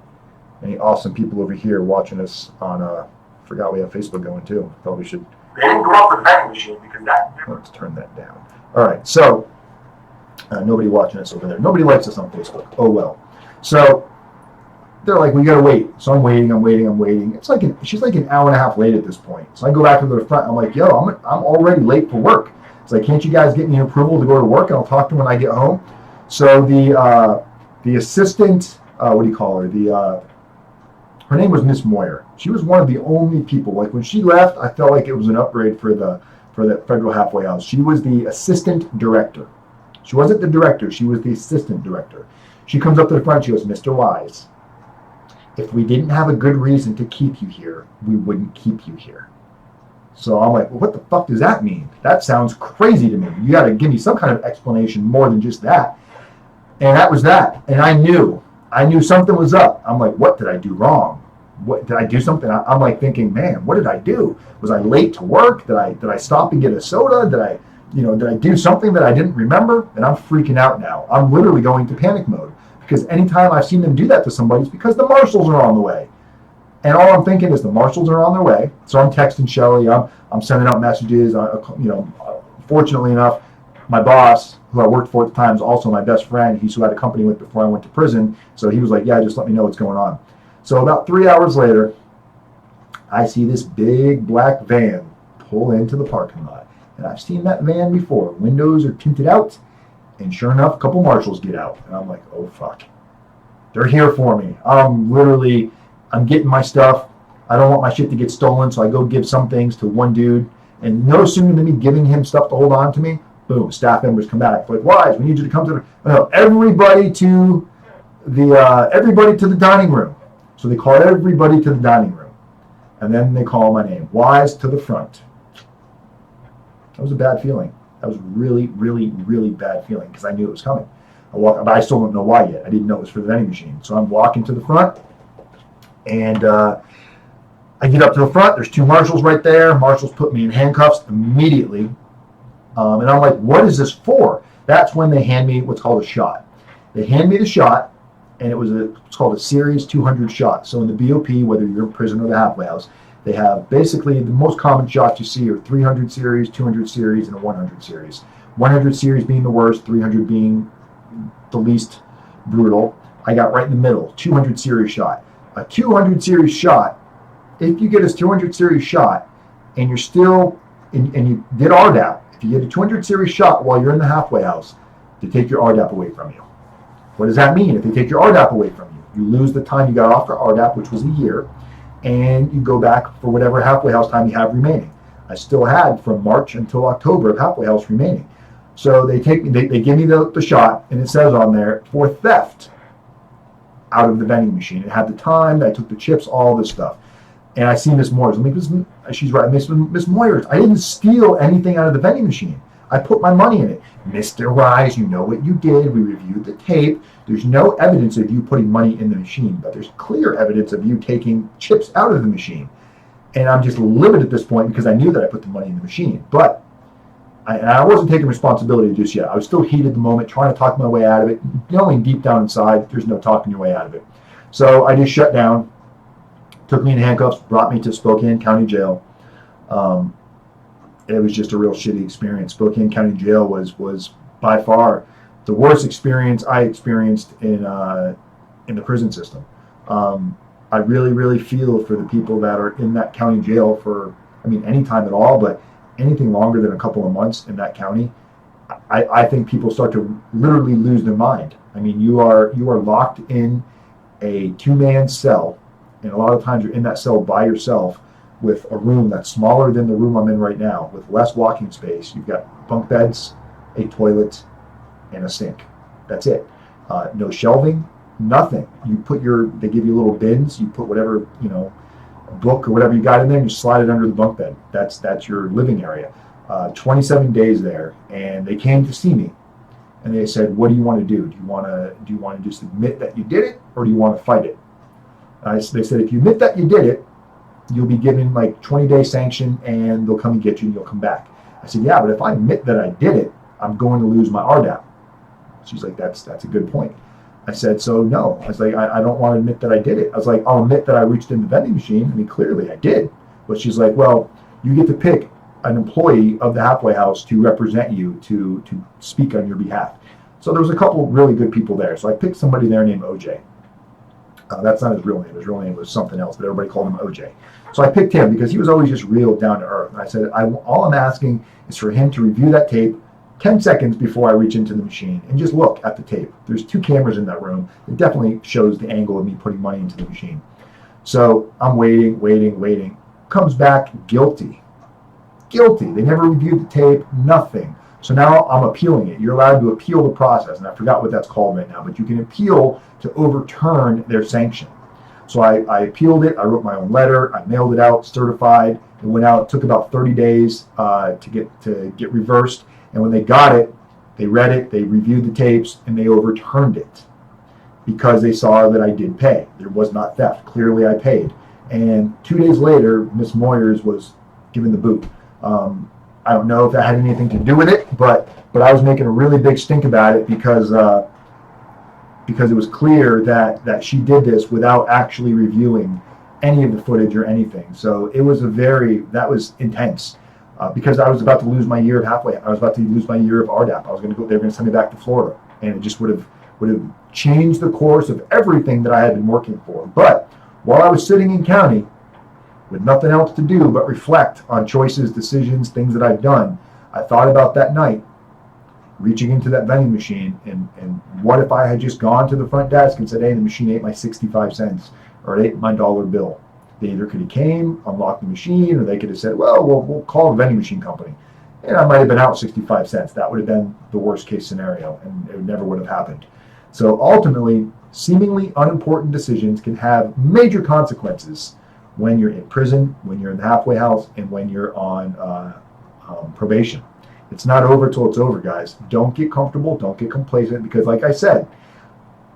awesome people over here watching us on, forgot we have Facebook going too. Probably should. They didn't go up for the vending machine because that. Let's turn that down. All right, so nobody watching us over there. Nobody likes us on Facebook. Oh well. So they're like, we gotta wait. So I'm waiting. It's like she's like an hour and a half late at this point. So I go back to the front. I'm like, yo, I'm already late for work. It's like, can't you guys get me approval to go to work? And I'll talk to them when I get home. So the assistant, what do you call her? Her name was Miss Moyer. She was one of the only people. Like when she left, I felt like it was an upgrade for the federal halfway house. She was the assistant director. She wasn't the director. She was the assistant director. She comes up to the front. She goes, Mr. Wise, if we didn't have a good reason to keep you here, we wouldn't keep you here. So I'm like, well, what the fuck does that mean? That sounds crazy to me. You got to give me some kind of explanation more than just that. And that was that. And I knew something was up. I'm like, what did I do wrong? What did I do something? I'm like thinking, man, what did I do? Was I late to work? Did I stop and get a soda? Did I do something that I didn't remember? And I'm freaking out now. I'm literally going to panic mode because anytime I've seen them do that to somebody, it's because the marshals are on the way. And all I'm thinking is the marshals are on their way. So I'm texting Shelly. I'm sending out messages. Fortunately enough, my boss, who I worked for at the time, is also my best friend. He's who I had a company with before I went to prison. So he was like, yeah, just let me know what's going on. So about 3 hours later, I see this big black van pull into the parking lot. And I've seen that van before. Windows are tinted out, and sure enough, a couple marshals get out. And I'm like, oh, fuck. They're here for me. I'm getting my stuff. I don't want my shit to get stolen, so I go give some things to one dude. And no sooner than me giving him stuff to hold on to me, boom, staff members come back. Like, Wise, we need you to come to everybody to the dining room. So they call everybody to the dining room. And then they call my name. Wise to the front. That was a bad feeling. That was really, really, really bad feeling because I knew it was coming. But I still don't know why yet. I didn't know it was for the vending machine. So I'm walking to the front, and I get up to the front. There's two marshals right there. Marshals put me in handcuffs immediately. And I'm like, what is this for? That's when they hand me what's called a shot. They hand me the shot, and it's called a Series 200 shot. So in the BOP, whether you're in prison or the halfway house, they have basically the most common shots you see are 300 series, 200 series, and a 100 series. 100 series being the worst, 300 being the least brutal. I got right in the middle, 200 series shot. A 200 series shot, if you get a 200 series shot and you're still, and you did RDAP, if you get a 200 series shot while you're in the halfway house, they take your RDAP away from you. What does that mean? If they take your RDAP away from you, you lose the time you got off for RDAP, which was a year, and you go back for whatever halfway house time you have remaining. I still had from March until October of halfway house remaining. So they give me the shot, and it says on there, for theft out of the vending machine. It had the time, I took the chips, all this stuff. And I see Miss Moyers. I'm like, she's right, Miss Moyers, I didn't steal anything out of the vending machine. I put my money in it. Mr. Wise, you know what you did. We reviewed the tape. There's no evidence of you putting money in the machine, but there's clear evidence of you taking chips out of the machine. And I'm just livid at this point because I knew that I put the money in the machine. But I wasn't taking responsibility just yet. I was still heated at the moment, trying to talk my way out of it, knowing deep down inside there's no talking your way out of it. So I just shut down, took me in handcuffs, brought me to Spokane County Jail. It was just a real shitty experience. Spokane County Jail was by far the worst experience I experienced in the prison system. I really, really feel for the people that are in that county jail for, any time at all, but anything longer than a couple of months in that county. I think people start to literally lose their mind. You are locked in a two-man cell, and a lot of times you're in that cell by yourself with a room that's smaller than the room I'm in right now, with less walking space. You've got bunk beds, a toilet, and a sink. That's it. No shelving, nothing. They give you little bins. You put whatever, book or whatever you got in there, and you slide it under the bunk bed. That's your living area. 27 days there, and they came to see me, and they said, "What do you want to do? Do you want to just admit that you did it, or do you want to fight it?" They said, "If you admit that you did it, you'll be given like 20-day sanction, and they'll come and get you, and you'll come back." I said, "Yeah, but if I admit that I did it, I'm going to lose my RDAP." She's like, "That's a good point." I said, "So no." I was like, I don't want to admit that I did it. I was like, "I'll admit that I reached in the vending machine. Clearly I did." But she's like, "Well, you get to pick an employee of the halfway house to represent you, to speak on your behalf." So there was a couple really good people there. So I picked somebody there named OJ. That's not his real name. His real name was something else, but everybody called him OJ. So I picked him because he was always just real down to earth. And I said, all I'm asking is for him to review that tape 10 seconds before I reach into the machine and just look at the tape. There's 2 cameras in that room. It definitely shows the angle of me putting money into the machine. So I'm waiting. Comes back guilty. They never reviewed the tape, nothing. So now I'm appealing it. You're allowed to appeal the process, and I forgot what that's called right now, but you can appeal to overturn their sanction. So I appealed it. I wrote my own letter. I mailed it out, certified. It went out. It took about 30 days to get reversed. And when they got it, they read it, they reviewed the tapes, and they overturned it because they saw that I did pay. There was not theft. Clearly, I paid. And 2 days later, Miss Moyers was given the boot. I don't know if that had anything to do with it, but I was making a really big stink about it because it was clear that she did this without actually reviewing any of the footage or anything. So it was that was intense because I was about to lose my year of halfway. I was about to lose my year of RDAP. They were going to send me back to Florida, and it just would have changed the course of everything that I had been working for. But while I was sitting in county with nothing else to do but reflect on choices, decisions, things that I've done, I thought about that night, reaching into that vending machine, and what if I had just gone to the front desk and said, hey, the machine ate my 65 cents, or it ate my dollar bill. They either could have came, unlocked the machine, or they could have said, well, we'll call the vending machine company. And I might have been out 65 cents. That would have been the worst case scenario, and it never would have happened. So ultimately, seemingly unimportant decisions can have major consequences when you're in prison, when you're in the halfway house, and when you're on probation. It's not over till it's over, guys. Don't get comfortable. Don't get complacent, because like I said,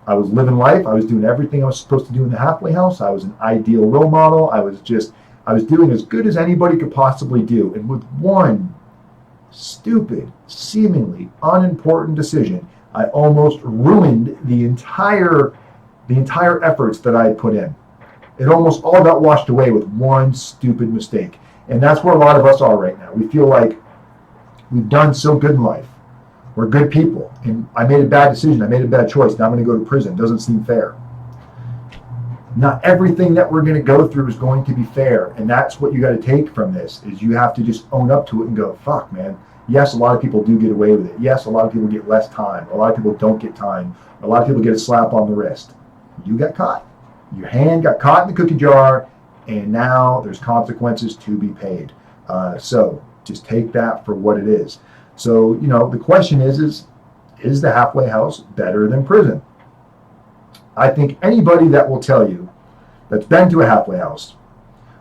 I was living life. I was doing everything I was supposed to do in the halfway house. I was an ideal role model. I was doing as good as anybody could possibly do. And with one stupid, seemingly unimportant decision, I almost ruined the entire efforts that I had put in. It almost all got washed away with one stupid mistake. And that's where a lot of us are right now. We feel like we've done so good in life. We're good people. And I made a bad decision. I made a bad choice. Now I'm going to go to prison. It doesn't seem fair. Not everything that we're going to go through is going to be fair. And that's what you got to take from this, is you have to just own up to it and go, fuck, man. Yes, a lot of people do get away with it. Yes, a lot of people get less time. A lot of people don't get time. A lot of people get a slap on the wrist. You got caught. Your hand got caught in the cookie jar, and now there's consequences to be paid. So just take that for what it is. So, the question is the halfway house better than prison? I think anybody that will tell you that's been to a halfway house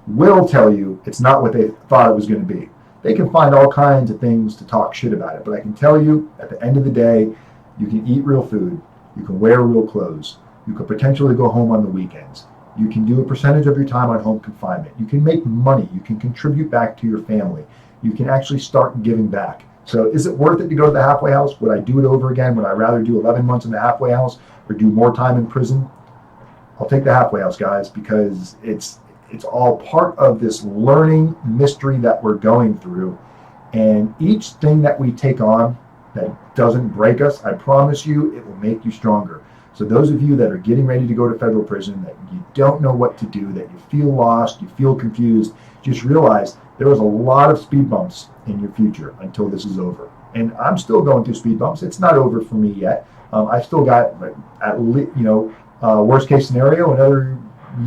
will tell you it's not what they thought it was going to be. They can find all kinds of things to talk shit about it, but I can tell you, at the end of the day, you can eat real food, you can wear real clothes, you could potentially go home on the weekends, you can do a percentage of your time on home confinement, you can make money, you can contribute back to your family, you can actually start giving back. So is it worth it to go to the halfway house? Would I do it over again? Would I rather do 11 months in the halfway house or do more time in prison? I'll take the halfway house, guys, because it's all part of this learning mystery that we're going through. And each thing that we take on that doesn't break us, I promise you, it will make you stronger. So those of you that are getting ready to go to federal prison, that you don't know what to do, that you feel lost, you feel confused, just realize there is a lot of speed bumps in your future until this is over. And I'm still going through speed bumps. It's not over for me yet. I still got, at least, worst case scenario, another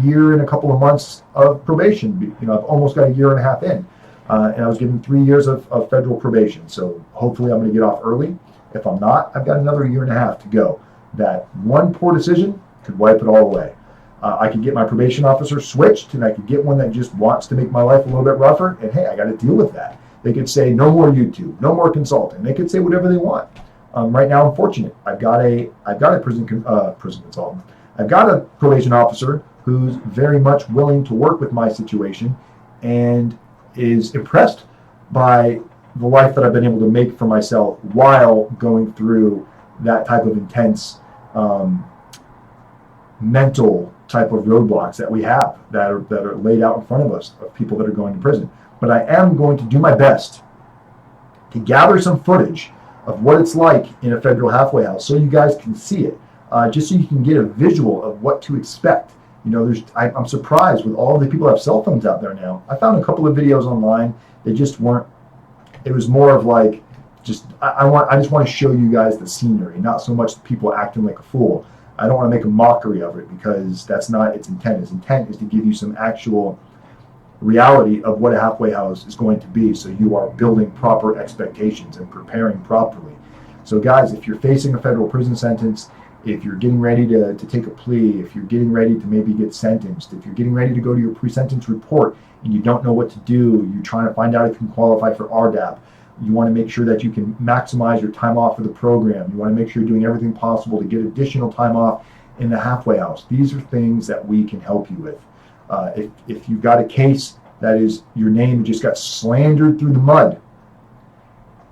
year and a couple of months of probation. I've almost got a year and a half in. And I was given 3 years of federal probation. So hopefully I'm going to get off early. If I'm not, I've got another year and a half to go. That one poor decision could wipe it all away. I could get my probation officer switched, and I could get one that just wants to make my life a little bit rougher. And hey, I got to deal with that. They could say no more YouTube, no more consulting. They could say whatever they want. Right now, I'm fortunate. I've got a prison consultant. I've got a probation officer who's very much willing to work with my situation, and is impressed by the life that I've been able to make for myself while going through that type of intense mental type of roadblocks that we have that are laid out in front of us, of people that are going to prison. But I am going to do my best to gather some footage of what it's like in a federal halfway house, so you guys can see it, just so you can get a visual of what to expect. I'm surprised with all the people that have cell phones out there now. I found a couple of videos online. They just weren't. It was more of like, I just want to show you guys the scenery, not so much the people acting like a fool. I don't want to make a mockery of it, because that's not its intent. Its intent is to give you some actual reality of what a halfway house is going to be, so you are building proper expectations and preparing properly. So guys, if you're facing a federal prison sentence, if you're getting ready to take a plea, if you're getting ready to maybe get sentenced, if you're getting ready to go to your pre-sentence report and you don't know what to do, you're trying to find out if you can qualify for RDAP, you want to make sure that you can maximize your time off for the program, you want to make sure you're doing everything possible to get additional time off in the halfway house. These are things that we can help you with. If you've got a case that is, your name just got slandered through the mud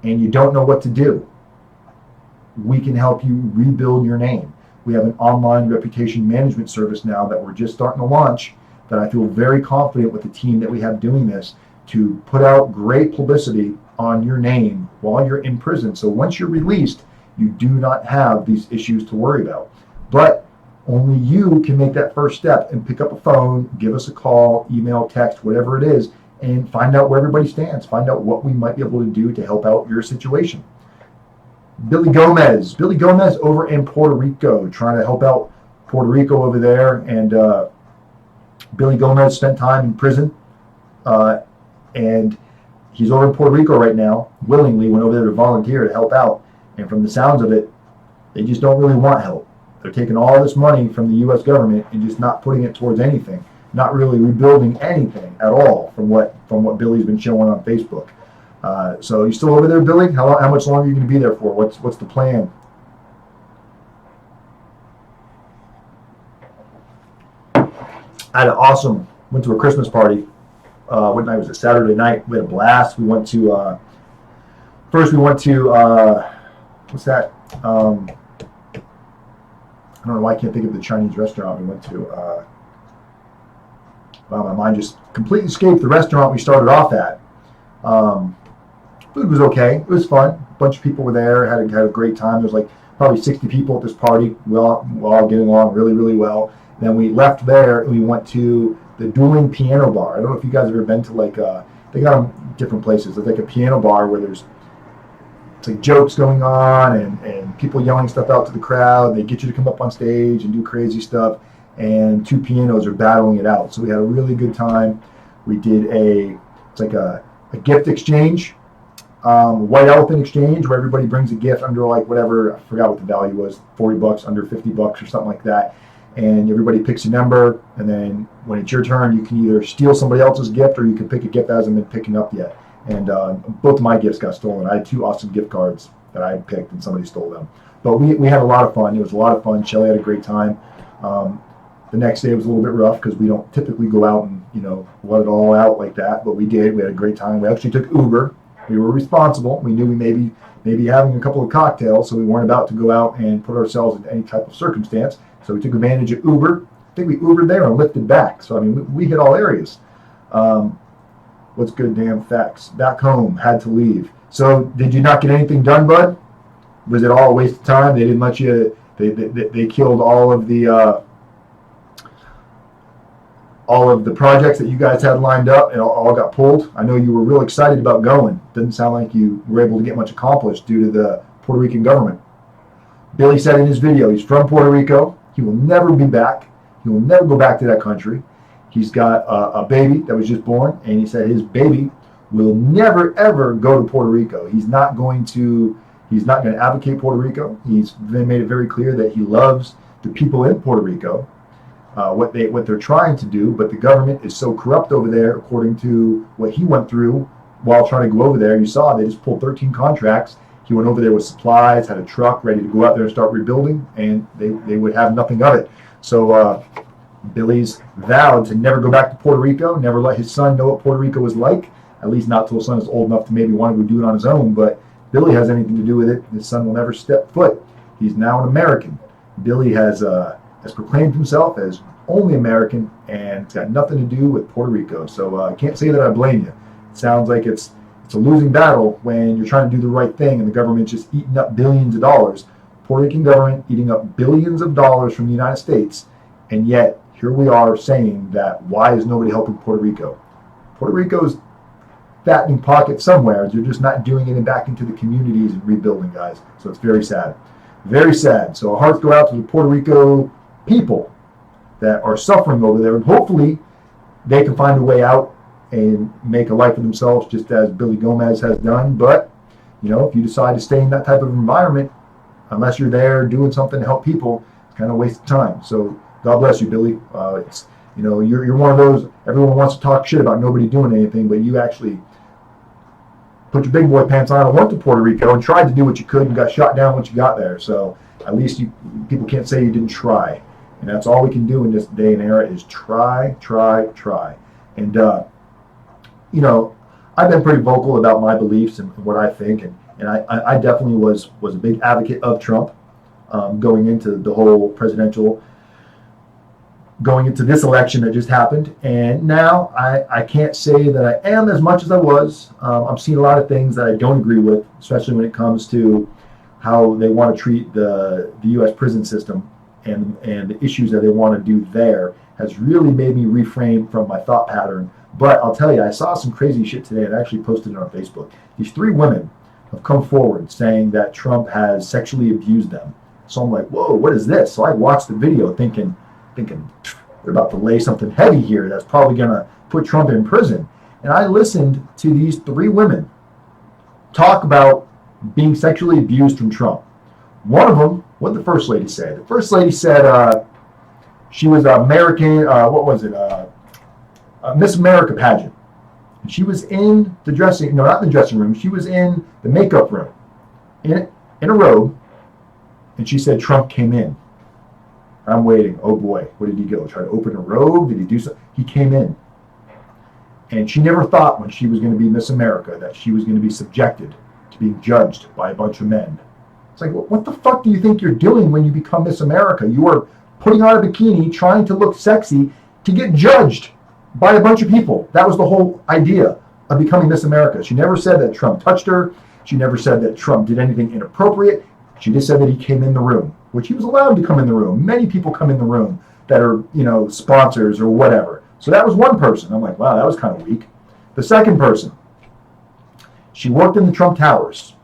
and you don't know what to do, we can help you rebuild your name. We have an online reputation management service now that we're just starting to launch, that I feel very confident with the team that we have doing this, to put out great publicity on your name while you're in prison. So once you're released, you do not have these issues to worry about. But only you can make that first step and pick up a phone, give us a call, email, text, whatever it is, and find out where everybody stands, find out what we might be able to do to help out your situation. Billy Gomez over in Puerto Rico, trying to help out Puerto Rico over there. And Billy Gomez spent time in prison, and he's over in Puerto Rico right now, willingly went over there to volunteer to help out. And from the sounds of it, they just don't really want help. They're taking all this money from the U.S. government and just not putting it towards anything, not really rebuilding anything at all from what Billy's been showing on Facebook. So you still over there, Billy? How much longer are you going to be there for? What's the plan? I had an awesome, went to a Christmas party. What night was it? Saturday night. We had a blast. We went to, what's that? I don't know why I can't think of the Chinese restaurant we went to. Wow, my mind just completely escaped the restaurant we started off at. Food was okay. It was fun. A bunch of people were there. Had a great time. There was like probably 60 people at this party. We all getting along really, really well. Then we left there and we went to the Dueling Piano Bar. I don't know if you guys have ever been to they got them different places. There's like a piano bar where it's like jokes going on and people yelling stuff out to the crowd. They get you to come up on stage and do crazy stuff. And two pianos are battling it out. So we had a really good time. We did it's like a gift exchange, white elephant exchange, where everybody brings a gift under like whatever, I forgot what the value was, $40, under $50 or something like that. And everybody picks a number, and then when it's your turn, you can either steal somebody else's gift or you can pick a gift that hasn't been picking up yet. And both of my gifts got stolen. I had two awesome gift cards that I had picked and somebody stole them. But we had a lot of fun. It was a lot of fun. Shelly had a great time. The next day was a little bit rough because we don't typically go out and, let it all out like that. But we did. We had a great time. We actually took Uber. We were responsible. We knew we may be having a couple of cocktails, so we weren't about to go out and put ourselves in any type of circumstance. So we took advantage of Uber. I think we Ubered there and lifted back. So, I mean, we hit all areas. What's good damn facts? Back home, had to leave. So did you not get anything done, bud? Was it all a waste of time? They didn't let you, they killed all of the projects that you guys had lined up and all got pulled. I know you were real excited about going. Didn't sound like you were able to get much accomplished due to the Puerto Rican government. Billy said in his video, he's from Puerto Rico. He will never be back. He will never go back to that country. He's got a baby that was just born, and he said his baby will never, ever go to Puerto Rico. He's not going to advocate Puerto Rico. He's made it very clear that he loves the people in Puerto Rico, what they're trying to do, but the government is so corrupt over there, according to what he went through while trying to go over there. You saw they just pulled 13 contracts. He went over there with supplies, had a truck ready to go out there and start rebuilding, and they would have nothing of it. So Billy's vowed to never go back to Puerto Rico, never let his son know what Puerto Rico was like, at least not till his son is old enough to maybe want to go do it on his own. But Billy has anything to do with it. His son will never step foot. He's now an American. Billy has proclaimed himself as only American, and it's got nothing to do with Puerto Rico. So I can't say that I blame you. It sounds like it's a losing battle when you're trying to do the right thing and the government's just eating up billions of dollars. Puerto Rican government eating up billions of dollars from the United States, and yet here we are saying that why is nobody helping Puerto Rico? Puerto Rico's fattening pockets somewhere. They're just not doing it back into the communities and rebuilding, guys. So it's very sad. Very sad. So our hearts go out to the Puerto Rico people that are suffering over there, and hopefully they can find a way out and make a life for themselves, just as Billy Gomez has done. But if you decide to stay in that type of environment, unless you're there doing something to help people, it's kind of a waste of time. So God bless you, Billy. You're one of those, everyone wants to talk shit about nobody doing anything, but you actually put your big boy pants on and went to Puerto Rico and tried to do what you could and got shot down once you got there. So at least people can't say you didn't try. And that's all we can do in this day and era is try. And I've been pretty vocal about my beliefs and what I think, and I definitely was a big advocate of Trump going into the whole going into this election that just happened. And now I can't say that I am as much as I was. I'm seeing a lot of things that I don't agree with, especially when it comes to how they want to treat the U.S. prison system and the issues that they want to do there. has really made me reframe from my thought pattern. But I'll tell you, I saw some crazy shit today, and I actually posted it on Facebook. These 3 women have come forward saying that Trump has sexually abused them. So I'm like, whoa, what is this? So I watched the video thinking, they're about to lay something heavy here that's probably going to put Trump in prison. And I listened to these 3 women talk about being sexually abused from Trump. One of them, what did the first lady say? The first lady said she was American, Miss America pageant. And she was in the not in the dressing room, she was in the makeup room in a robe, and she said Trump came in. I'm waiting. Oh boy, where did he go? Try to open a robe? Did he do something? He came in. And she never thought when she was going to be Miss America that she was going to be subjected to being judged by a bunch of men. It's like, what the fuck do you think you're doing when you become Miss America? You are putting on a bikini, trying to look sexy to get judged by a bunch of people. That was the whole idea of becoming Miss America. She never said that Trump touched her. She never said that Trump did anything inappropriate. She just said that he came in the room, which he was allowed to come in the room. Many people come in the room that are, sponsors or whatever. So that was one person. I'm like, wow, that was kind of weak. The second person, she worked in the Trump Towers.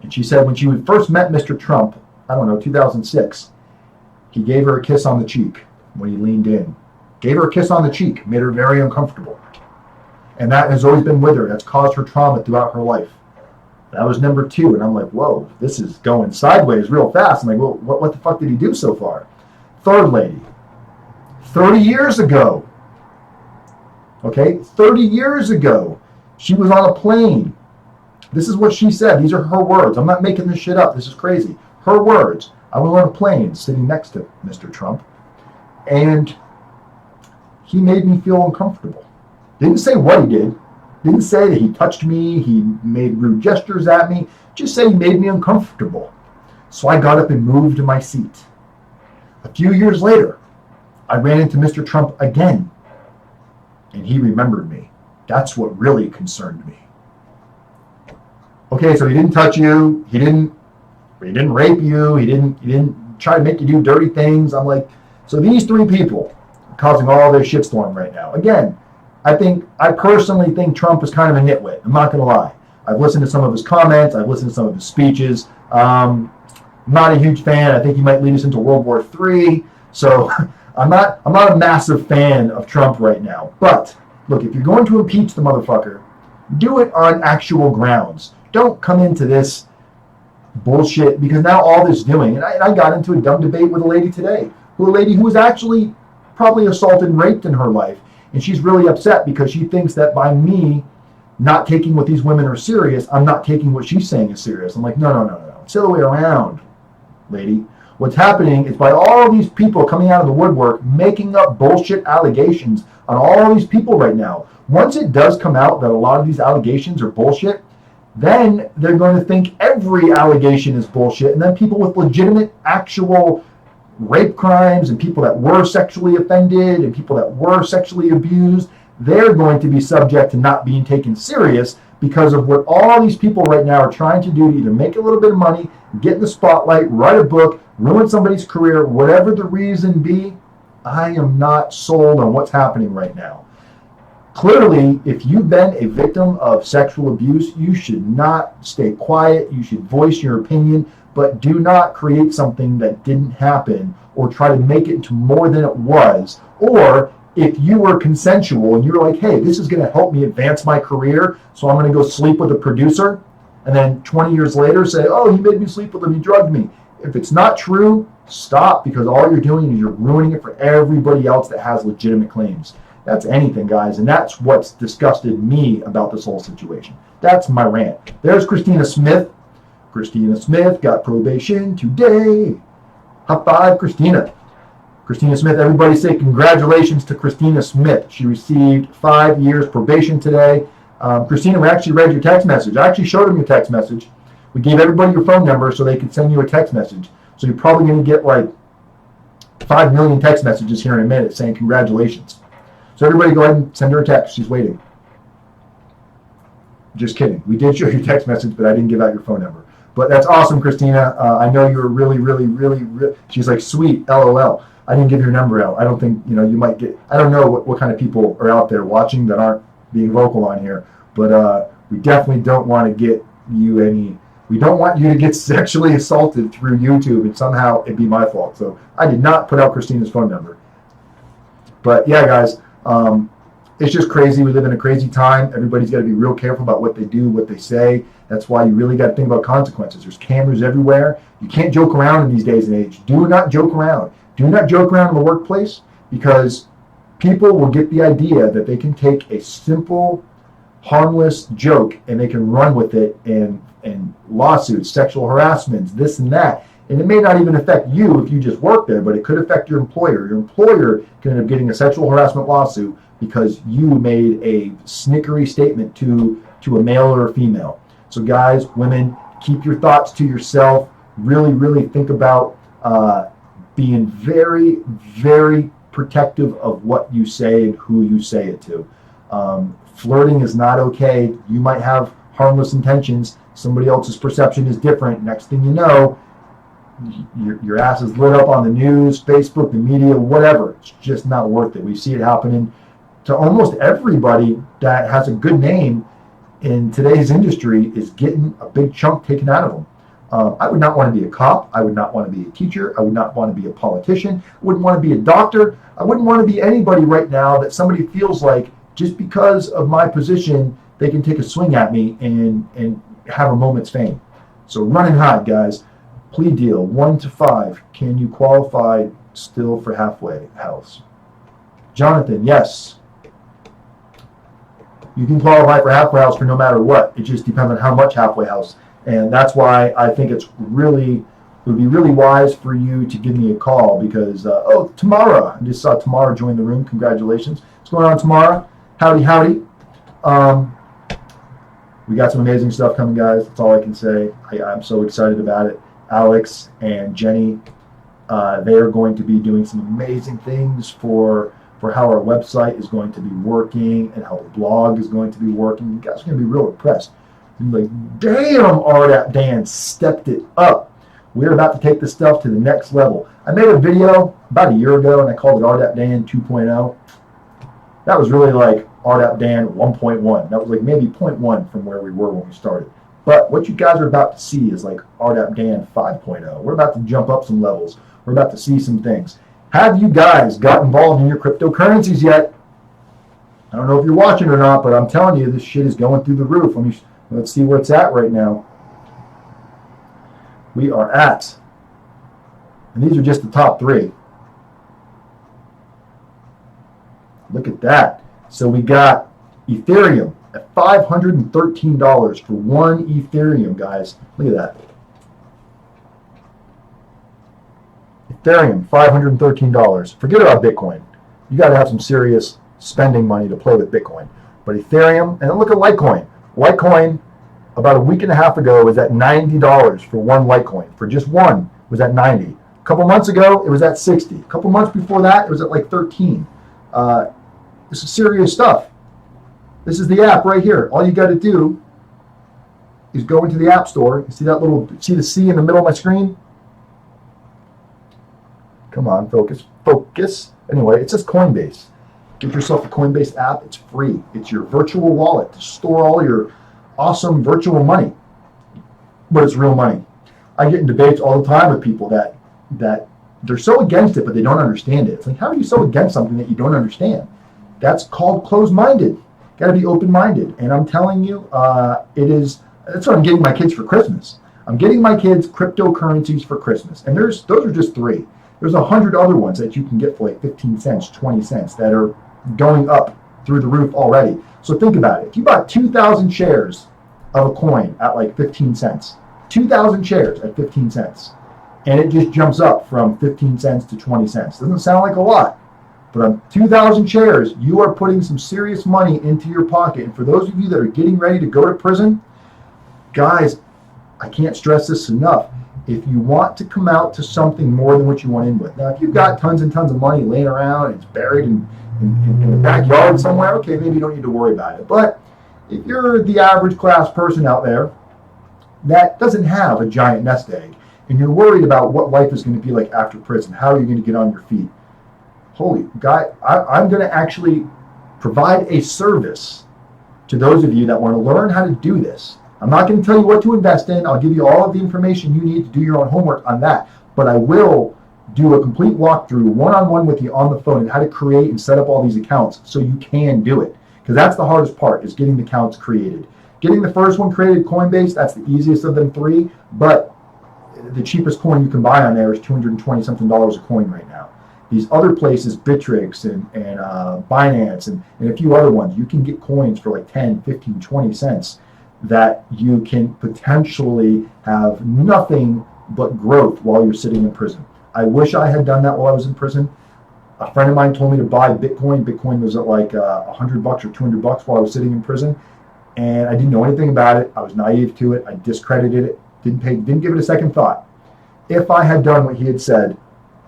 And she said when she first met Mr. Trump, 2006, he gave her a kiss on the cheek when he leaned in. Gave her a kiss on the cheek, made her very uncomfortable. And that has always been with her. That's caused her trauma throughout her life. That was number 2. And I'm like, whoa, this is going sideways real fast. I'm like, well, what the fuck did he do so far? Third lady, 30 years ago. Okay, 30 years ago, she was on a plane. This is what she said. These are her words. I'm not making this shit up. This is crazy. Her words. I was on a plane sitting next to Mr. Trump, and he made me feel uncomfortable. Didn't say what he did. Didn't say that he touched me, he made rude gestures at me. Just say he made me uncomfortable. So I got up and moved to my seat. A few years later, I ran into Mr. Trump again, and he remembered me. That's what really concerned me. Okay, so he didn't touch you, he didn't rape you, he didn't try to make you do dirty things. I'm like, so these 3 people are causing all this shitstorm right now. Again, I personally think Trump is kind of a nitwit. I'm not going to lie. I've listened to some of his comments. I've listened to some of his speeches. I'm not a huge fan. I think he might lead us into World War III. So I'm not a massive fan of Trump right now. But look, if you're going to impeach the motherfucker, do it on actual grounds. Don't come into this bullshit, because now all this doing, and I got into a dumb debate with a lady today, a lady who was actually probably assaulted and raped in her life. And she's really upset because she thinks that by me not taking what these women are serious, I'm not taking what she's saying is serious. I'm like, no. It's the other way around, lady. What's happening is by all these people coming out of the woodwork, making up bullshit allegations on all these people right now. Once it does come out that a lot of these allegations are bullshit, then they're going to think every allegation is bullshit. And then people with legitimate, actual rape crimes and people that were sexually offended and people that were sexually abused, they're going to be subject to not being taken serious because of what all these people right now are trying to do to either make a little bit of money, get in the spotlight, write a book, ruin somebody's career, whatever the reason be. I am not sold on what's happening right now. Clearly, if you've been a victim of sexual abuse, you should not stay quiet. You should voice your opinion, but do not create something that didn't happen or try to make it into more than it was. Or if you were consensual and you're like, hey, this is going to help me advance my career, so I'm going to go sleep with a producer, and then 20 years later say, oh, he made me sleep with him, he drugged me. If it's not true, stop, because all you're doing is you're ruining it for everybody else that has legitimate claims. That's anything, guys, and that's what's disgusted me about this whole situation. That's my rant. There's Christina Smith. Christina Smith got probation today. High five, Christina. Christina Smith, everybody say congratulations to Christina Smith. She received 5 years probation today. Christina, we actually read your text message. I actually showed them your text message. We gave everybody your phone number so they could send you a text message. So you're probably going to get like 5 million text messages here in a minute saying congratulations. So everybody go ahead and send her a text. She's waiting. Just kidding. We did show your text message, but I didn't give out your phone number. But that's awesome, Christina. I know you're really, she's like, sweet, LOL. I didn't give your number out. I don't think, you might get, I don't know what kind of people are out there watching that aren't being vocal on here, but we definitely don't want to get you we don't want you to get sexually assaulted through YouTube and somehow it be my fault. So I did not put out Christina's phone number. But yeah, guys, it's just crazy. We live in a crazy time. Everybody's got to be real careful about what they do, what they say. That's why you really got to think about consequences. There's cameras everywhere. You can't joke around in these days and age. Do not joke around. Do not joke around in the workplace, because people will get the idea that they can take a simple, harmless joke and they can run with it and lawsuits, sexual harassment, this and that. And it may not even affect you if you just work there, but it could affect your employer. Your employer can end up getting a sexual harassment lawsuit because you made a snickery statement to a male or a female. So guys, women, keep your thoughts to yourself. Really, really think about being very, very protective of what you say and who you say it to. Flirting is not okay. You might have harmless intentions. Somebody else's perception is different. Next thing you know, your ass is lit up on the news, Facebook, the media, whatever. It's just not worth it. We see it happening to almost everybody that has a good name in today's industry is getting a big chunk taken out of them. I would not want to be a cop. I would not want to be a teacher. I would not want to be a politician. I wouldn't want to be a doctor. I wouldn't want to be anybody right now that somebody feels like just because of my position, they can take a swing at me and have a moment's fame. So run and hide, guys. Plea deal, 1 to 5. Can you qualify still for halfway house? Jonathan, yes. You can qualify for halfway house for no matter what. It just depends on how much halfway house. And that's why I think it would be really wise for you to give me a call because, Tamara. I just saw Tamara join the room. Congratulations. What's going on, Tamara? Howdy, howdy. We got some amazing stuff coming, guys. That's all I can say. I'm so excited about it. Alex and Jenny, they are going to be doing some amazing things for how our website is going to be working and how the blog is going to be working. You guys are going to be real impressed. You're like, damn, RDAP Dan stepped it up. We're about to take this stuff to the next level. I made a video about a year ago, and I called it RDAP Dan 2.0. That was really like RDAP Dan 1.1. That was like maybe 0.1 from where we were when we started. But what you guys are about to see is like RDAP Dan 5.0. We're about to jump up some levels. We're about to see some things. Have you guys got involved in your cryptocurrencies yet? I don't know if you're watching or not, but I'm telling you, this shit is going through the roof. Let's see where it's at right now. We are at, and these are just the top 3. Look at that. So we got Ethereum at $513 for 1 Ethereum, guys. Look at that. Ethereum, $513. Forget about Bitcoin. You got to have some serious spending money to play with Bitcoin. But Ethereum, and then look at Litecoin. Litecoin, about a week and a half ago, was at $90 for 1 Litecoin. For just one, was at $90. A couple months ago, it was at $60. A couple months before that, it was at like $13. This is serious stuff. This is the app right here. All you got to do is go into the App Store. You see the C in the middle of my screen? Come on, focus. Anyway, it says Coinbase. Get yourself a Coinbase app. It's free. It's your virtual wallet to store all your awesome virtual money. But it's real money. I get in debates all the time with people that they're so against it, but they don't understand it. It's like, how are you so against something that you don't understand? That's called closed-minded. Got to be open-minded. And I'm telling you, that's what I'm getting my kids for Christmas. I'm getting my kids cryptocurrencies for Christmas. And those are just 3. There's 100 other ones that you can get for like 15 cents, 20 cents that are going up through the roof already. So think about it. If you bought 2,000 shares of a coin at like 15 cents, 2,000 shares at 15 cents, and it just jumps up from 15 cents to 20 cents. Doesn't sound like a lot, but on 2,000 shares, you are putting some serious money into your pocket. And for those of you that are getting ready to go to prison, guys, I can't stress this enough. If you want to come out to something more than what you went in with. Now, if you've got tons and tons of money laying around and it's buried in the backyard somewhere, okay, maybe you don't need to worry about it. But if you're the average class person out there that doesn't have a giant nest egg and you're worried about what life is going to be like after prison, how are you going to get on your feet? Holy guy, I'm going to actually provide a service to those of you that want to learn how to do this. I'm not going to tell you what to invest in. I'll give you all of the information you need to do your own homework on that. But I will do a complete walkthrough one-on-one with you on the phone and how to create and set up all these accounts so you can do it. Because that's the hardest part, is getting the accounts created. Getting the first one created, Coinbase, that's the easiest of them three. But the cheapest coin you can buy on there is $220 something a coin right now. These other places, Bittrex and Binance and a few other ones, you can get coins for like 10, 15, 20 cents that you can potentially have nothing but growth while you're sitting in prison. I wish I had done that while I was in prison. A friend of mine told me to buy Bitcoin. Bitcoin was at like $100 or $200 while I was sitting in prison, and I didn't know anything about it. I was naive to it. I discredited it. Didn't give it a second thought. If I had done what he had said,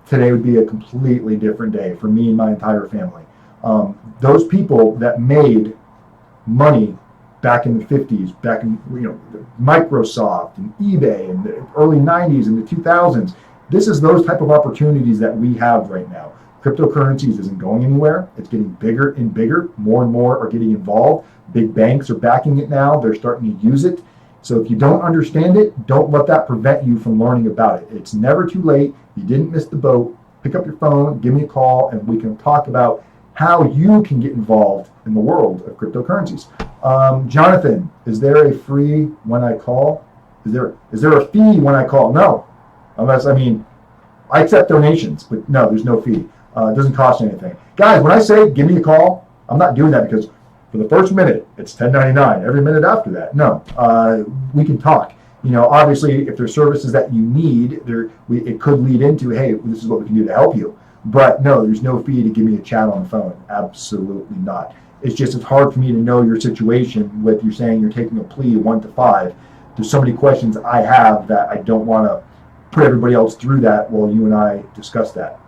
today would be a completely different day for me and my entire family. Those people that made money back in the 50s, back in Microsoft and eBay in the early 90s and the 2000s, this is those type of opportunities that we have right now. Cryptocurrencies isn't going anywhere. It's getting bigger and bigger. More and more are getting involved. Big banks are backing it now. They're starting to use it. So if you don't understand it, don't let that prevent you from learning about it. It's never too late. You didn't miss the boat. Pick up your phone, give me a call, and we can talk about how you can get involved in the world of cryptocurrencies. Jonathan, is there a free when I call? Is there a fee when I call? No. Unless, I accept donations, but no, there's no fee. It doesn't cost anything. Guys, when I say give me a call, I'm not doing that because for the first minute, it's $10.99. Every minute after that, no. We can talk. Obviously, if there's services that you need, it could lead into, hey, this is what we can do to help you. But no, there's no fee to give me a chat on the phone. Absolutely not. It's just it's hard for me to know your situation with you saying you're taking a plea 1 to 5. There's so many questions I have that I don't want to put everybody else through that while you and I discuss that.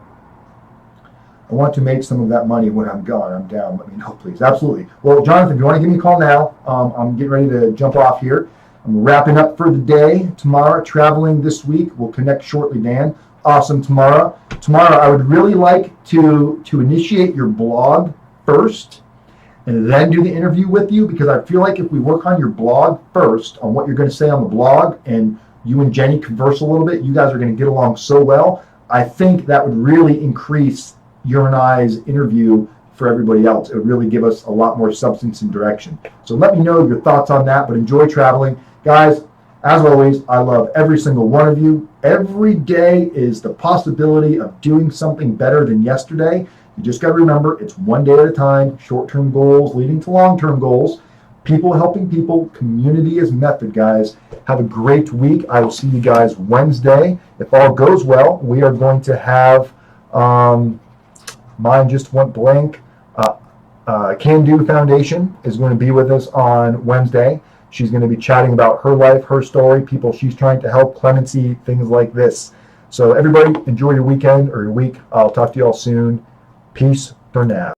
I want to make some of that money when I'm gone. I'm down. Let me know, please. Absolutely. Well, Jonathan, if you want to give me a call now, I'm getting ready to jump off here. I'm wrapping up for the day. Tomorrow, traveling this week. We'll connect shortly, Dan. Awesome. Tomorrow, I would really like to initiate your blog first and then do the interview with you, because I feel like if we work on your blog first, on what you're going to say on the blog, and you and Jenny converse a little bit, you guys are going to get along so well. I think that would really increase your and I's interview for everybody else. It would really give us a lot more substance and direction. So let me know your thoughts on that, but enjoy traveling. Guys, as always, I love every single one of you. Every day is the possibility of doing something better than yesterday. You just got to remember, it's one day at a time, short-term goals leading to long-term goals. People helping people, community is method, guys. Have a great week. I will see you guys Wednesday. If all goes well, we are going to have, mine just went blank. Can Do Foundation is going to be with us on Wednesday. She's going to be chatting about her life, her story, people she's trying to help, clemency, things like this. So everybody, enjoy your weekend or your week. I'll talk to you all soon. Peace for now.